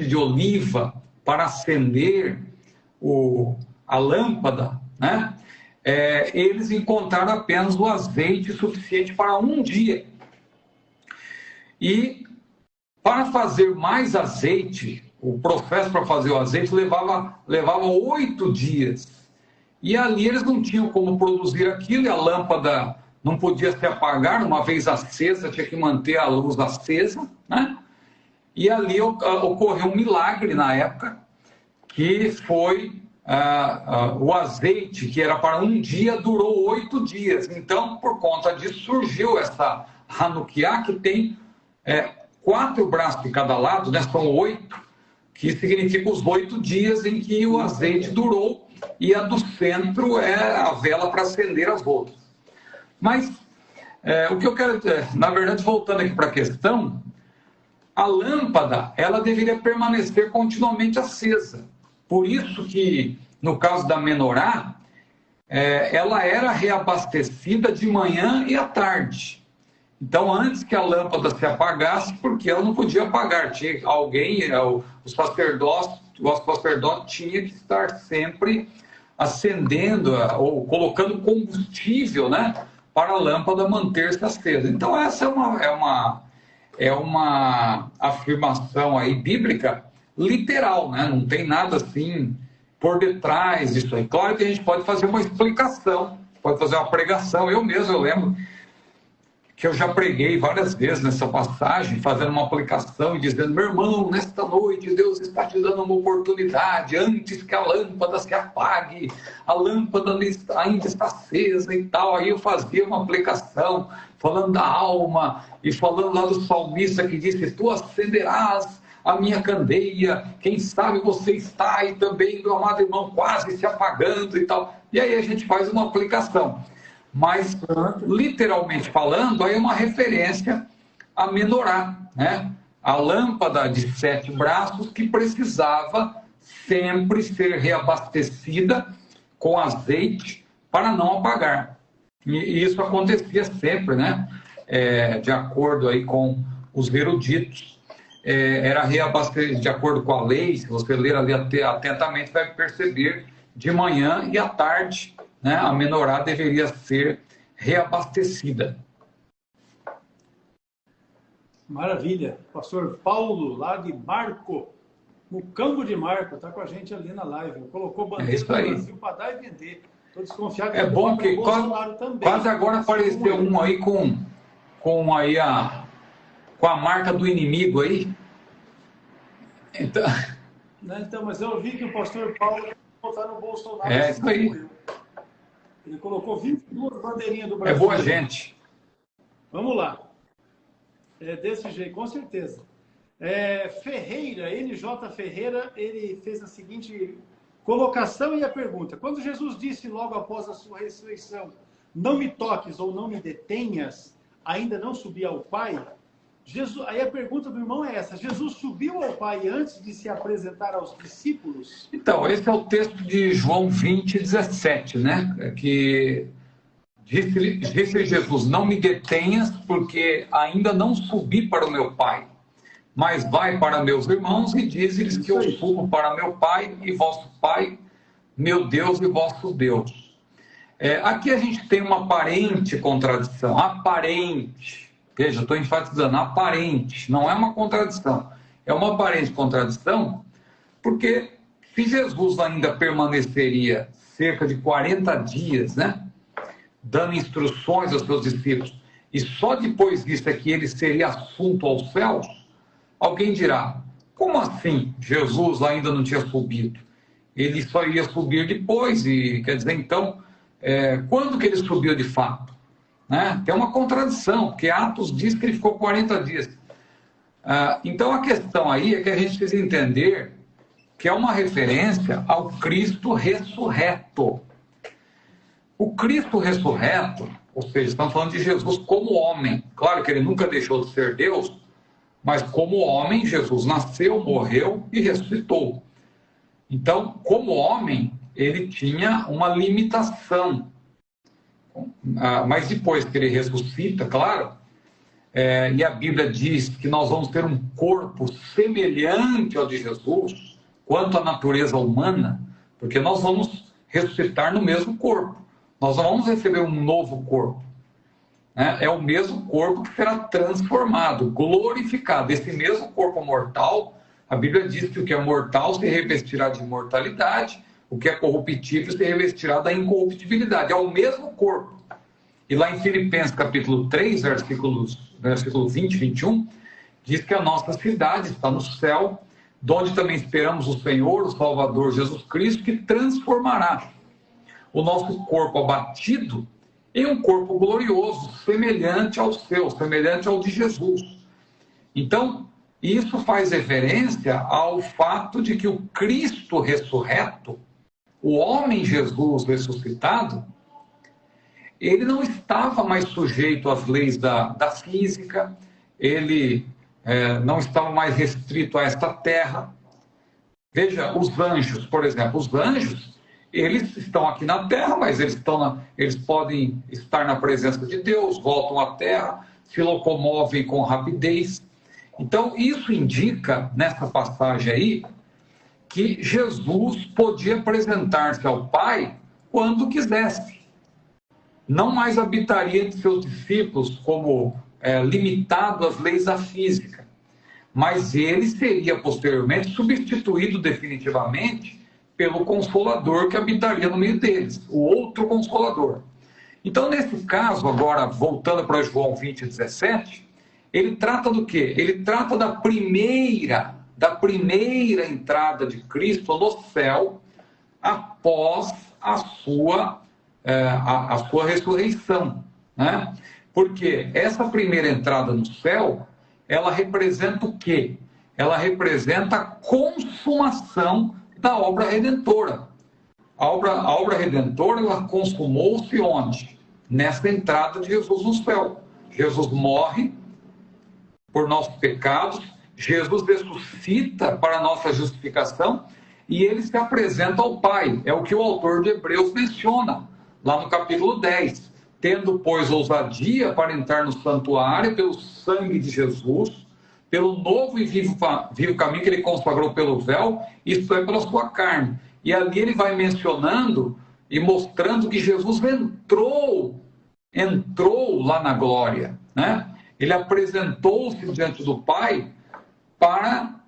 de oliva para acender a lâmpada, né? Eles encontraram apenas o azeite suficiente para um dia. E para fazer mais azeite, o processo para fazer o azeite levava 8 dias. E ali eles não tinham como produzir aquilo, e a lâmpada não podia se apagar, uma vez acesa, tinha que manter a luz acesa, né? E ali ocorreu um milagre na época, que foi o azeite, que era para um dia, durou 8 dias. Então, por conta disso, surgiu essa Hanukkah, que tem 4 braços de cada lado, né? São 8, que significa os 8 dias em que o azeite durou, e a do centro é a vela para acender as outras. Mas o que eu quero, na verdade, voltando aqui para a questão, a lâmpada, ela deveria permanecer continuamente acesa. Por isso que, no caso da menorá, ela era reabastecida de manhã e à tarde. Então, antes que a lâmpada se apagasse, porque ela não podia apagar, tinha alguém, o sacerdote tinha que estar sempre acendendo ou colocando combustível, né, para a lâmpada manter-se acesa. Então, essa é uma afirmação aí bíblica literal, né? Não tem nada assim por detrás disso aí. Claro que a gente pode fazer uma explicação, pode fazer uma pregação. Eu lembro que eu já preguei várias vezes nessa passagem, fazendo uma aplicação e dizendo: meu irmão, nesta noite Deus está te dando uma oportunidade, antes que a lâmpada se apague, a lâmpada ainda está acesa e tal. Aí eu fazia uma aplicação, falando da alma, e falando lá do salmista que disse: tu acenderás a minha candeia, quem sabe você está aí também, meu amado irmão, quase se apagando e tal. E aí a gente faz uma aplicação. Mas, literalmente falando, aí é uma referência a menorá, né? A lâmpada de 7 braços que precisava sempre ser reabastecida com azeite para não apagar. E isso acontecia sempre, né? De acordo aí com os eruditos, era reabastecido de acordo com a lei. Se você ler ali atentamente, vai perceber, de manhã e à tarde, né, a menorá deveria ser reabastecida. Maravilha. Pastor Paulo, lá de Marco, no Campo de Marco, está com a gente ali na live. Colocou bandeira do Brasil para dar e vender. Estou desconfiado que bom que quase agora apareceu um aí com a marca do inimigo aí. Então, mas eu vi que o pastor Paulo botar no Bolsonaro. Isso aí. Ele colocou 22 bandeirinhas do Brasil. É boa gente. Vamos lá. É desse jeito, com certeza. Ferreira, NJ Ferreira, ele fez a seguinte colocação e a pergunta: quando Jesus disse logo após a sua ressurreição, não me toques ou não me detenhas, ainda não subi ao Pai? Aí a pergunta do irmão é essa: Jesus subiu ao Pai antes de se apresentar aos discípulos? Então, esse é o texto de João 20:17, né? Que disse Jesus: não me detenhas, porque ainda não subi para o meu Pai, mas vai para meus irmãos e diz-lhes que eu subo para meu Pai e vosso Pai, meu Deus e vosso Deus. Aqui a gente tem uma aparente contradição, aparente. Veja, estou enfatizando, aparente, não é uma contradição. É uma aparente contradição, porque se Jesus ainda permaneceria cerca de 40 dias, né, dando instruções aos seus discípulos, e só depois disso é que ele seria assunto aos céus, alguém dirá: Como assim Jesus ainda não tinha subido? Ele só ia subir depois, e quer dizer, então, quando que ele subiu de fato? Né? Tem uma contradição, porque Atos diz que ele ficou 40 dias. Então a questão aí é que a gente precisa entender que é uma referência ao Cristo ressurreto. O Cristo ressurreto, ou seja, estamos falando de Jesus como homem. Claro que ele nunca deixou de ser Deus, mas como homem, Jesus nasceu, morreu e ressuscitou. Então, como homem, ele tinha uma limitação. Mas depois que ele ressuscita, claro, e a Bíblia diz que nós vamos ter um corpo semelhante ao de Jesus, quanto à natureza humana, porque nós vamos ressuscitar no mesmo corpo. Nós não vamos receber um novo corpo. É o mesmo corpo que será transformado, glorificado. Esse mesmo corpo mortal, a Bíblia diz que o que é mortal se revestirá de imortalidade, o que é corruptível se revestirá da incorruptibilidade. É o mesmo corpo. E lá em Filipenses capítulo 3, versículo 20 e 21, diz que a nossa cidade está no céu, de onde também esperamos o Senhor, o Salvador Jesus Cristo, que transformará o nosso corpo abatido em um corpo glorioso, semelhante ao seu, semelhante ao de Jesus. Então, isso faz referência ao fato de que o Cristo ressurreto, o homem Jesus ressuscitado, ele não estava mais sujeito às leis da física, ele não estava mais restrito a esta terra. Veja, os anjos, por exemplo, os anjos, eles estão aqui na terra, mas eles podem estar na presença de Deus, voltam à terra, se locomovem com rapidez. Então, isso indica, nessa passagem aí, que Jesus podia apresentar-se ao Pai quando quisesse. Não mais habitaria entre seus discípulos como limitado às leis da física, mas ele seria posteriormente substituído definitivamente pelo Consolador que habitaria no meio deles, o outro Consolador. Então, nesse caso, agora, voltando para João 20, 17, ele trata do quê? Ele trata da primeira entrada de Cristo no céu após a sua ressurreição, né? Porque essa primeira entrada no céu, ela representa o quê? Ela representa a consumação da obra redentora. A obra redentora, ela consumou-se onde? Nessa entrada de Jesus no céu. Jesus morre por nossos pecados, Jesus ressuscita para a nossa justificação e ele se apresenta ao Pai. É o que o autor de Hebreus menciona, lá no capítulo 10. Tendo, pois, ousadia para entrar no santuário pelo sangue de Jesus, pelo novo e vivo caminho que ele consagrou pelo véu, isto é, pela sua carne. E ali ele vai mencionando e mostrando que Jesus entrou lá na glória, né? Ele apresentou-se diante do Pai para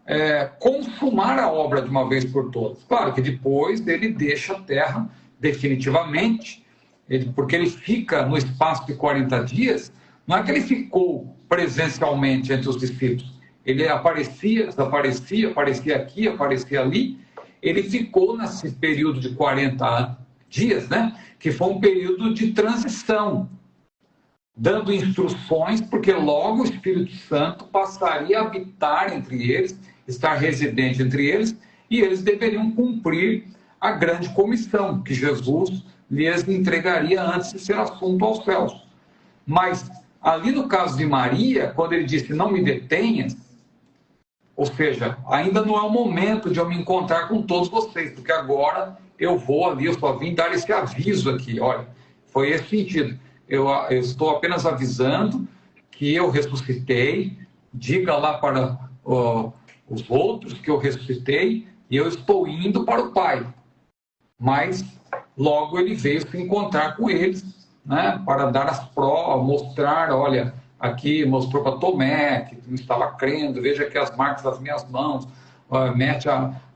consumar a obra de uma vez por todas. Claro que depois ele deixa a terra definitivamente, porque ele fica no espaço de 40 dias, não é que ele ficou presencialmente entre os discípulos. Ele aparecia, desaparecia, aparecia aqui, aparecia ali. Ele ficou nesse período de 40 dias, né? Que foi um período de transição, dando instruções, porque logo o Espírito Santo passaria a habitar entre eles, estar residente entre eles, e eles deveriam cumprir a grande comissão que Jesus lhes entregaria antes de ser assunto aos céus. Mas ali no caso de Maria, quando ele disse, não me detenhas, ou seja, ainda não é o momento de eu me encontrar com todos vocês, porque agora eu vou ali, eu só vim dar esse aviso aqui, olha, foi esse sentido. Eu estou apenas avisando que eu ressuscitei, diga lá para os outros que eu ressuscitei, e eu estou indo para o Pai. Mas logo ele veio se encontrar com eles, né, para dar as provas, mostrar, olha, aqui mostrou para Tomé, que não estava crendo, veja aqui as marcas das minhas mãos, mete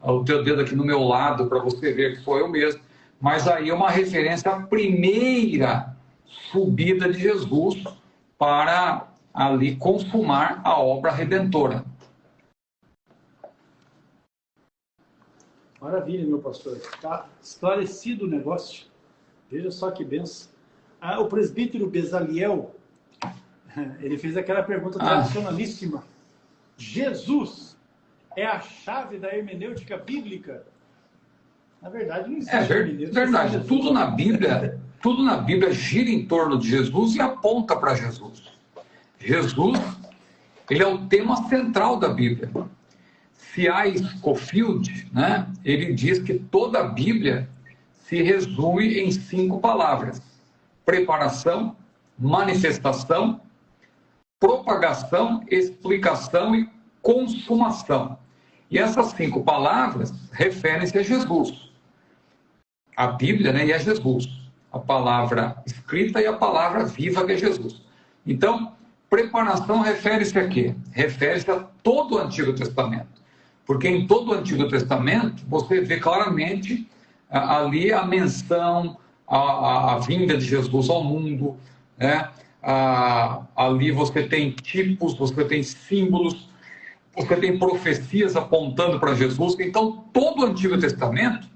o teu dedo aqui no meu lado para você ver que sou eu mesmo. Mas aí é uma referência à primeira subida de Jesus para ali consumar a obra redentora. Maravilha, meu pastor. Está esclarecido o negócio. Veja só que benção. O presbítero Bezaliel, ele fez aquela pergunta tradicionalíssima. Jesus é a chave da hermenêutica bíblica? Na verdade, não existe hermenêutica. Verdade. Tudo na Bíblia gira em torno de Jesus e aponta para Jesus. Jesus, ele é o tema central da Bíblia. C.I. Scofield, né, ele diz que toda a Bíblia se resume em 5 palavras: preparação, manifestação, propagação, explicação e consumação. E essas 5 palavras referem-se a Jesus. A Bíblia, né, e a Jesus. A palavra escrita e a palavra viva que é Jesus. Então, preparação refere-se a quê? Refere-se a todo o Antigo Testamento. Porque em todo o Antigo Testamento, você vê claramente ali a menção, a vinda de Jesus ao mundo, né? Ali você tem tipos, você tem símbolos, você tem profecias apontando para Jesus. Então, todo o Antigo Testamento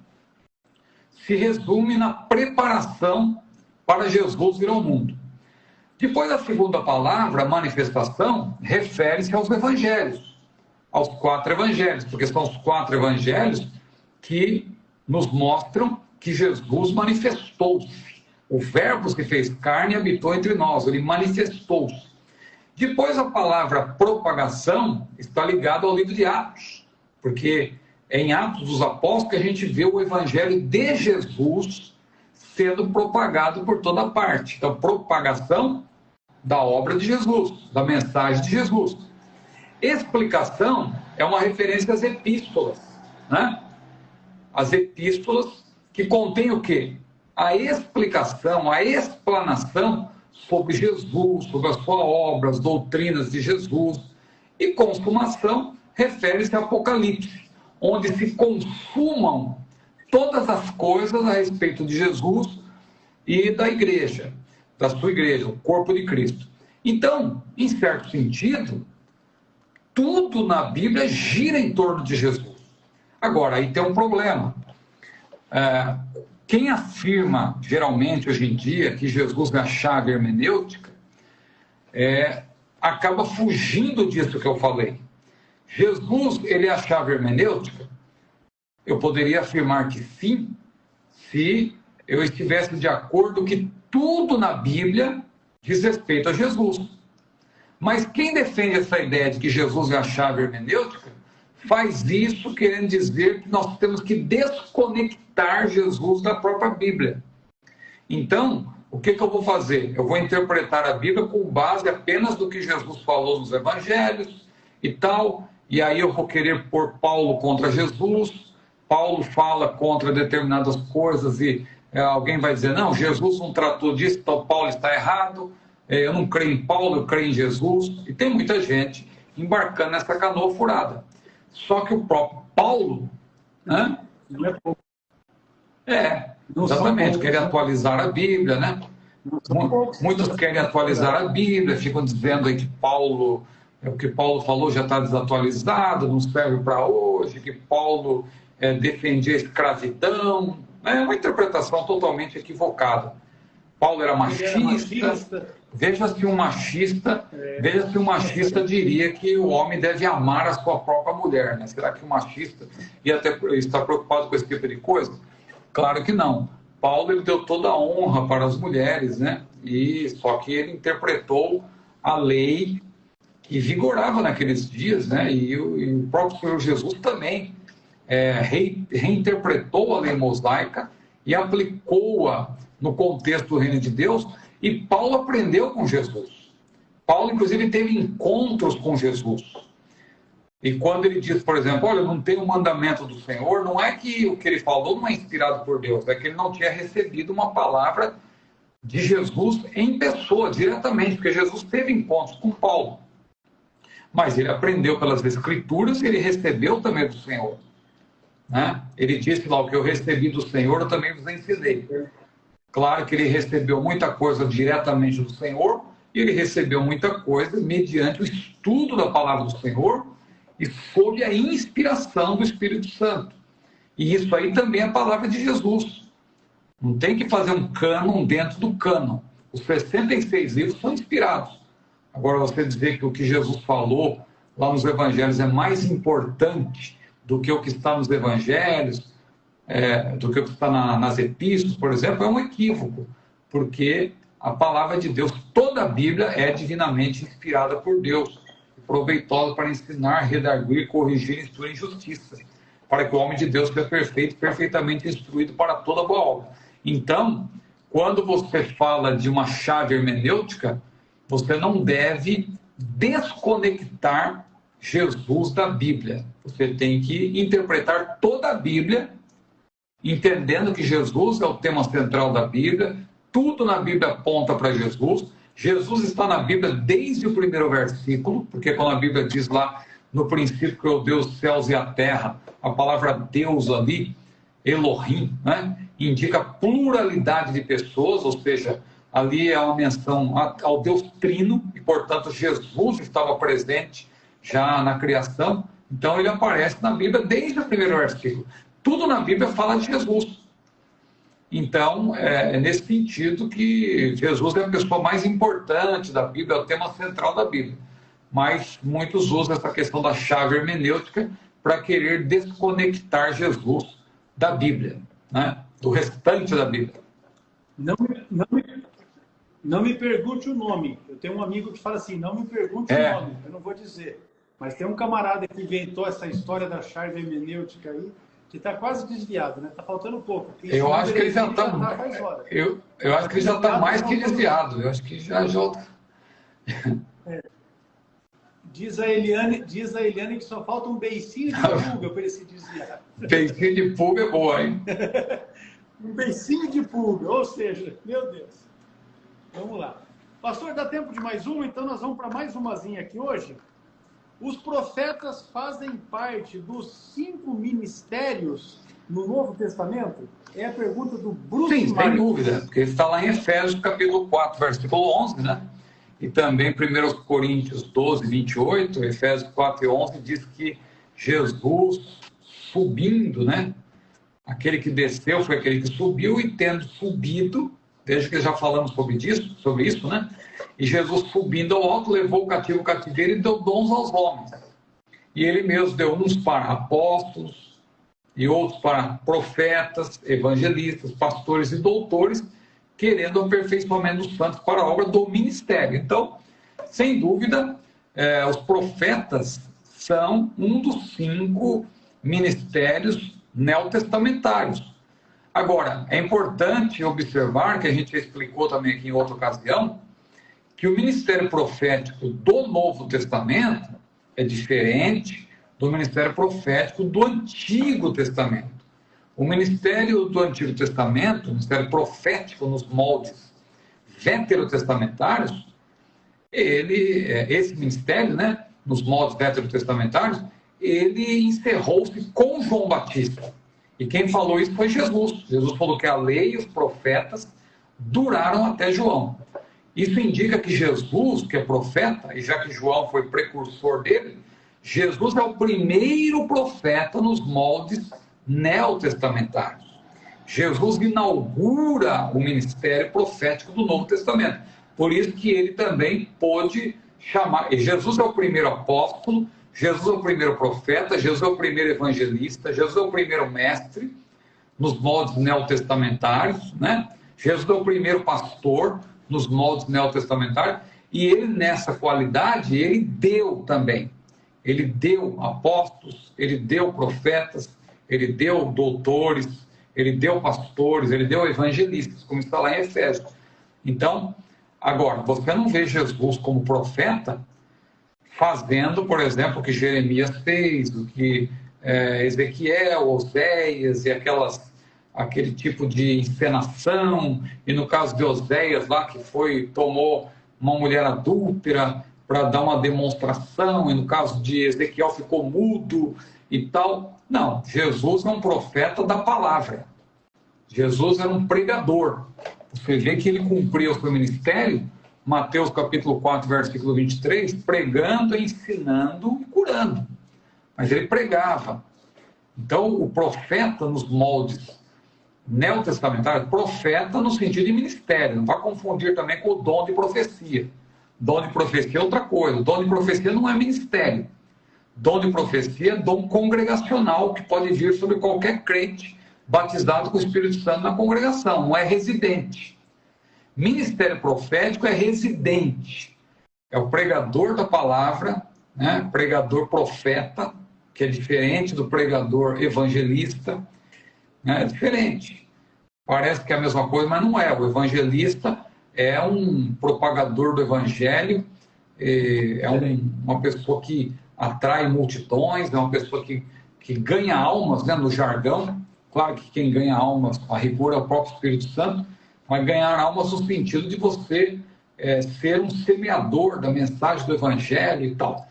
se resume na preparação para Jesus vir ao mundo. Depois, a segunda palavra, manifestação, refere-se aos evangelhos, aos 4 evangelhos, porque são os 4 evangelhos que nos mostram que Jesus manifestou-se. O Verbo se fez carne e habitou entre nós, ele manifestou-se. Depois, a palavra propagação está ligada ao livro de Atos, porque é em Atos dos Apóstolos que a gente vê o evangelho de Jesus sendo propagado por toda parte. Então, propagação da obra de Jesus, da mensagem de Jesus. Explicação é uma referência às epístolas, né? As epístolas que contêm o quê? A explicação, a explanação sobre Jesus, sobre a sua obra, as doutrinas de Jesus. E consumação refere-se a Apocalipse, onde se consumam todas as coisas a respeito de Jesus e da igreja, da sua igreja, o corpo de Cristo. Então, em certo sentido, tudo na Bíblia gira em torno de Jesus. Agora, aí tem um problema. Quem afirma, geralmente, hoje em dia, que Jesus é a chave hermenêutica, acaba fugindo disso que eu falei. Jesus, ele é a chave hermenêutica? Eu poderia afirmar que sim, se eu estivesse de acordo que tudo na Bíblia diz respeito a Jesus. Mas quem defende essa ideia de que Jesus é a chave hermenêutica, faz isso querendo dizer que nós temos que desconectar Jesus da própria Bíblia. Então, o que eu vou fazer? Eu vou interpretar a Bíblia com base apenas do que Jesus falou nos evangelhos e tal, e aí eu vou querer pôr Paulo contra Jesus. Paulo fala contra determinadas coisas e alguém vai dizer, não, Jesus não tratou disso, então Paulo está errado, eu não creio em Paulo, eu creio em Jesus. E tem muita gente embarcando nessa canoa furada. Só que o próprio Paulo, né? Exatamente, querem atualizar a Bíblia, né? Muitos querem atualizar a Bíblia, ficam dizendo aí que Paulo, o que Paulo falou já está desatualizado, não serve para hoje, que Paulo defendia a escravidão. É uma interpretação totalmente equivocada. Paulo era machista. Veja se um machista diria que o homem deve amar a sua própria mulher, né? Será que o machista ia estar preocupado com esse tipo de coisa? Claro que não. Paulo, ele deu toda a honra para as mulheres, né? Só que ele interpretou a lei que vigorava naqueles dias, né? E o próprio Senhor Jesus também reinterpretou a lei mosaica e aplicou-a no contexto do reino de Deus. E Paulo aprendeu com Jesus. Paulo, inclusive, teve encontros com Jesus. E quando ele diz, por exemplo, olha, não tem o mandamento do Senhor, não é que o que ele falou não é inspirado por Deus, é que ele não tinha recebido uma palavra de Jesus em pessoa, diretamente, porque Jesus teve encontros com Paulo. Mas ele aprendeu pelas Escrituras e ele recebeu também do Senhor. Né? Ele disse lá, o que eu recebi do Senhor, eu também vos ensinei. Claro que ele recebeu muita coisa diretamente do Senhor, e ele recebeu muita coisa mediante o estudo da palavra do Senhor e sob a inspiração do Espírito Santo. E isso aí também é a palavra de Jesus. Não tem que fazer um cânon dentro do cânon. Os 66 livros são inspirados. Agora, você dizer que o que Jesus falou lá nos evangelhos é mais importante do que o que está nos evangelhos, do que o que está nas epístolas, por exemplo, é um equívoco, porque a palavra de Deus, toda a Bíblia é divinamente inspirada por Deus, proveitosa para ensinar, redarguir, corrigir e instruir em justiça, para que o homem de Deus seja perfeito, perfeitamente instruído para toda boa obra. Então, quando você fala de uma chave hermenêutica, você não deve desconectar Jesus da Bíblia. Você tem que interpretar toda a Bíblia, entendendo que Jesus é o tema central da Bíblia, tudo na Bíblia aponta para Jesus. Jesus está na Bíblia desde o primeiro versículo, porque quando a Bíblia diz lá, no princípio criou Deus os céus e a terra, a palavra Deus ali, Elohim, né, indica pluralidade de pessoas, ou seja, ali é uma menção ao Deus Trino, e portanto Jesus estava presente já na criação, então ele aparece na Bíblia desde o primeiro versículo. Tudo na Bíblia fala de Jesus. Então, é nesse sentido que Jesus é a pessoa mais importante da Bíblia, é o tema central da Bíblia. Mas muitos usam essa questão da chave hermenêutica para querer desconectar Jesus da Bíblia, né? Do restante da Bíblia. Não me pergunte o nome. Eu tenho um amigo que fala assim, não me pergunte o nome, eu não vou dizer. Mas tem um camarada que inventou essa história da chave hermenêutica aí, que está quase desviado, né? Está faltando pouco. Eu acho que ele já está... Eu acho que ele já está mais que desviado. Eu acho que já... Diz a Eliane que só falta um beicinho de pulga para ele se desviar. Beicinho de pulga é boa, hein? Um beicinho de pulga, ou seja, meu Deus. Vamos lá. Pastor, dá tempo de mais uma? Então nós vamos para mais umazinha aqui hoje. Os profetas fazem parte dos 5 ministérios no Novo Testamento? É a pergunta do Bruce. Sim, sem dúvida, porque está lá em Efésios capítulo 4, versículo 11, né? E também 1 Coríntios 12, 28, Efésios 4 e 11, diz que Jesus subindo, né? Aquele que desceu foi aquele que subiu, e tendo subido, veja que já falamos sobre isso, né? E Jesus, subindo ao alto, levou o cativo o cativeiro e deu dons aos homens. E ele mesmo deu uns para apóstolos, e outros para profetas, evangelistas, pastores e doutores, querendo o aperfeiçoamento dos santos para a obra do ministério. Então, sem dúvida, os profetas são um dos 5 ministérios neotestamentários. Agora, é importante observar, que a gente já explicou também aqui em outra ocasião, que o ministério profético do Novo Testamento é diferente do ministério profético do Antigo Testamento. O ministério do Antigo Testamento, o ministério profético nos moldes veterotestamentários, esse ministério, né, nos moldes veterotestamentários, ele encerrou-se com João Batista. E quem falou isso foi Jesus. Jesus falou que a lei e os profetas duraram até João. Isso indica que Jesus, que é profeta, e já que João foi precursor dele, Jesus é o primeiro profeta nos moldes neotestamentários. Jesus inaugura o ministério profético do Novo Testamento. Por isso que ele também pôde chamar... Jesus é o primeiro apóstolo, Jesus é o primeiro profeta, Jesus é o primeiro evangelista, Jesus é o primeiro mestre nos moldes neotestamentários, né? Jesus é o primeiro pastor nos moldes neotestamentários, e ele, nessa qualidade, ele deu também. Ele deu apóstolos, ele deu profetas, ele deu doutores, ele deu pastores, ele deu evangelistas, como está lá em Efésios. Então, agora, você não vê Jesus como profeta fazendo, por exemplo, o que Jeremias fez, o que Ezequiel, Oséias e aquele tipo de encenação, e no caso de Oséias lá, que tomou uma mulher adúltera para dar uma demonstração, e no caso de Ezequiel ficou mudo e tal. Não, Jesus é um profeta da palavra. Jesus era um pregador. Você vê que ele cumpriu o seu ministério, Mateus capítulo 4, versículo 23, pregando, ensinando e curando. Mas ele pregava. Então, o profeta nos moldes neotestamentários, profeta no sentido de ministério, não vai confundir também com o dom de profecia. Dom de profecia é outra coisa, o dom de profecia não é ministério. Dom de profecia é dom congregacional, que pode vir sobre qualquer crente batizado com o Espírito Santo na congregação, não é residente. Ministério profético é residente, é o pregador da palavra, né? Pregador profeta, que é diferente do pregador evangelista, né? É diferente. Parece que é a mesma coisa, mas não é. O evangelista é um propagador do evangelho, é uma pessoa que atrai multidões, é uma pessoa que ganha almas, né, no jargão. Claro que quem ganha almas, a rigor, é o próprio Espírito Santo, mas ganhar almas no sentido de você ser um semeador da mensagem do evangelho e tal.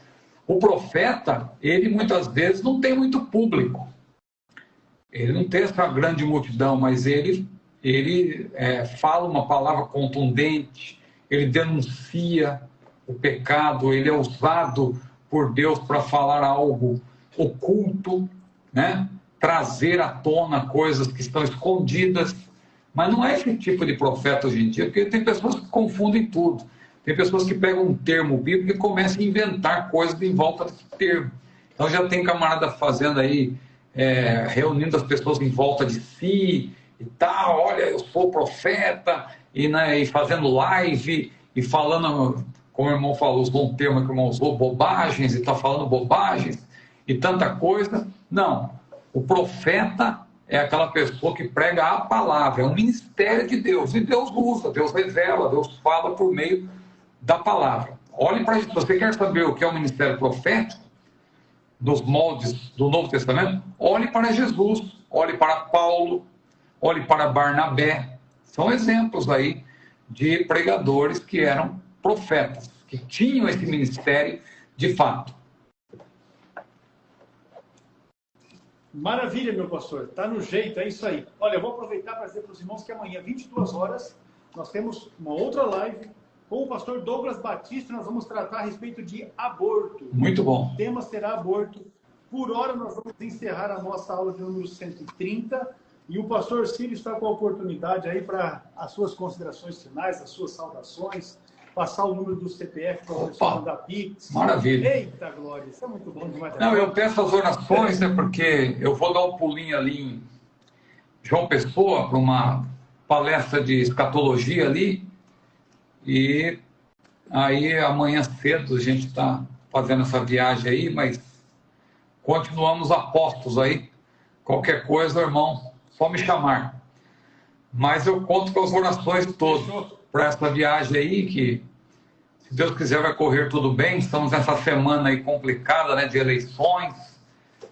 O profeta, ele muitas vezes não tem muito público, ele não tem essa grande multidão, mas ele fala uma palavra contundente, ele denuncia o pecado, ele é usado por Deus para falar algo oculto, né? Trazer à tona coisas que estão escondidas, mas não é esse tipo de profeta hoje em dia, porque tem pessoas que confundem tudo, tem pessoas que pegam um termo bíblico e começam a inventar coisas em volta desse termo. Então já tem camarada fazendo aí, reunindo as pessoas em volta de si e tal, olha, eu sou profeta, e fazendo live e falando, como o irmão falou, usou um termo que o irmão usou, bobagens, e está falando bobagens e tanta coisa. Não, o profeta é aquela pessoa que prega a palavra, é um ministério de Deus, e Deus usa, Deus revela, Deus fala por meio da palavra. Olhe para isso, se você quer saber o que é o ministério profético, dos moldes do Novo Testamento, olhe para Jesus, olhe para Paulo, olhe para Barnabé, são exemplos aí de pregadores que eram profetas, que tinham esse ministério de fato. Maravilha, meu pastor. Tá no jeito, é isso aí. Olha, eu vou aproveitar para dizer para os irmãos que amanhã, 22 horas, nós temos uma outra live com o pastor Douglas Batista. Nós vamos tratar a respeito de aborto. Muito bom. O tema será aborto. Por hora, nós vamos encerrar a nossa aula de número 130. E o pastor Cílio está com a oportunidade aí para as suas considerações finais, as suas saudações, passar o número do CPF para o pessoal da Pix. Maravilha. Eita, glória, isso é muito bom demais. Não, eu peço as orações, porque eu vou dar um pulinho ali em João Pessoa para uma palestra de escatologia ali, e aí amanhã cedo a gente está fazendo essa viagem aí, mas continuamos apostos aí. Qualquer coisa, irmão, só me chamar. Mas eu conto com as orações de todos para essa viagem aí, que, se Deus quiser, vai correr tudo bem. Estamos nessa semana aí complicada, né, de eleições,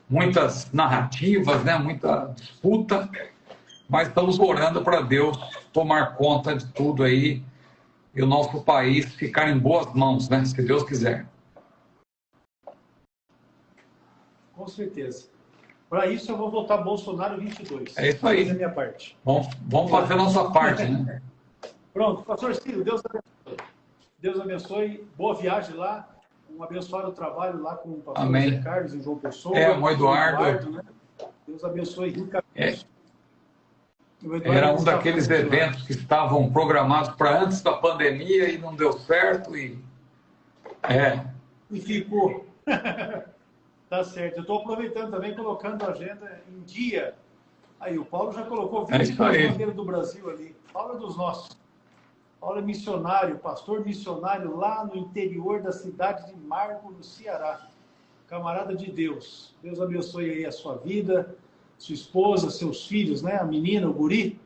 muitas narrativas, né, muita disputa, mas estamos orando para Deus tomar conta de tudo aí e o nosso país ficar em boas mãos, né, se Deus quiser. Com certeza. Para isso, eu vou votar Bolsonaro 22. É isso aí. Essa é a minha parte. Vamos fazer a nossa parte, né? Pronto, pastor Cílio, Deus abençoe. Deus abençoe. Boa viagem lá. Um abençoado trabalho lá com o pastor José Carlos em João Pessoa. O Eduardo. Né? Deus abençoe ricamente. Era um daqueles eventos que estavam programados para antes da pandemia e não deu certo. E ficou. Tá certo. Eu estou aproveitando também, colocando a agenda em dia. Aí, o Paulo já colocou 22 bandeiras do Brasil ali. Paulo é dos nossos. Paulo é missionário, pastor missionário lá no interior da cidade de Marco, no Ceará. Camarada de Deus. Deus abençoe aí a sua vida, sua esposa, seus filhos, né? A menina, o guri.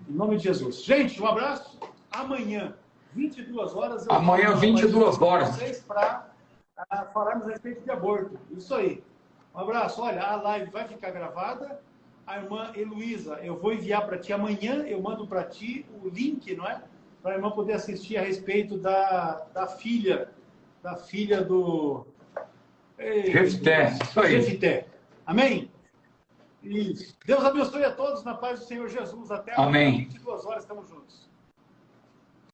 Em nome de Jesus. Gente, um abraço. Amanhã, 22 horas. Amanhã, 22 horas. Vocês para falarmos a respeito de aborto. Isso aí. Um abraço. Olha, a live vai ficar gravada. A irmã Heloísa, eu vou enviar para ti amanhã, eu mando para ti o link, não é? Para a irmã poder assistir a respeito da filha do... Jefté, isso aí. Jefté. Amém? Isso. Deus abençoe a todos na paz do Senhor Jesus. Até amanhã, 22 horas, estamos juntos.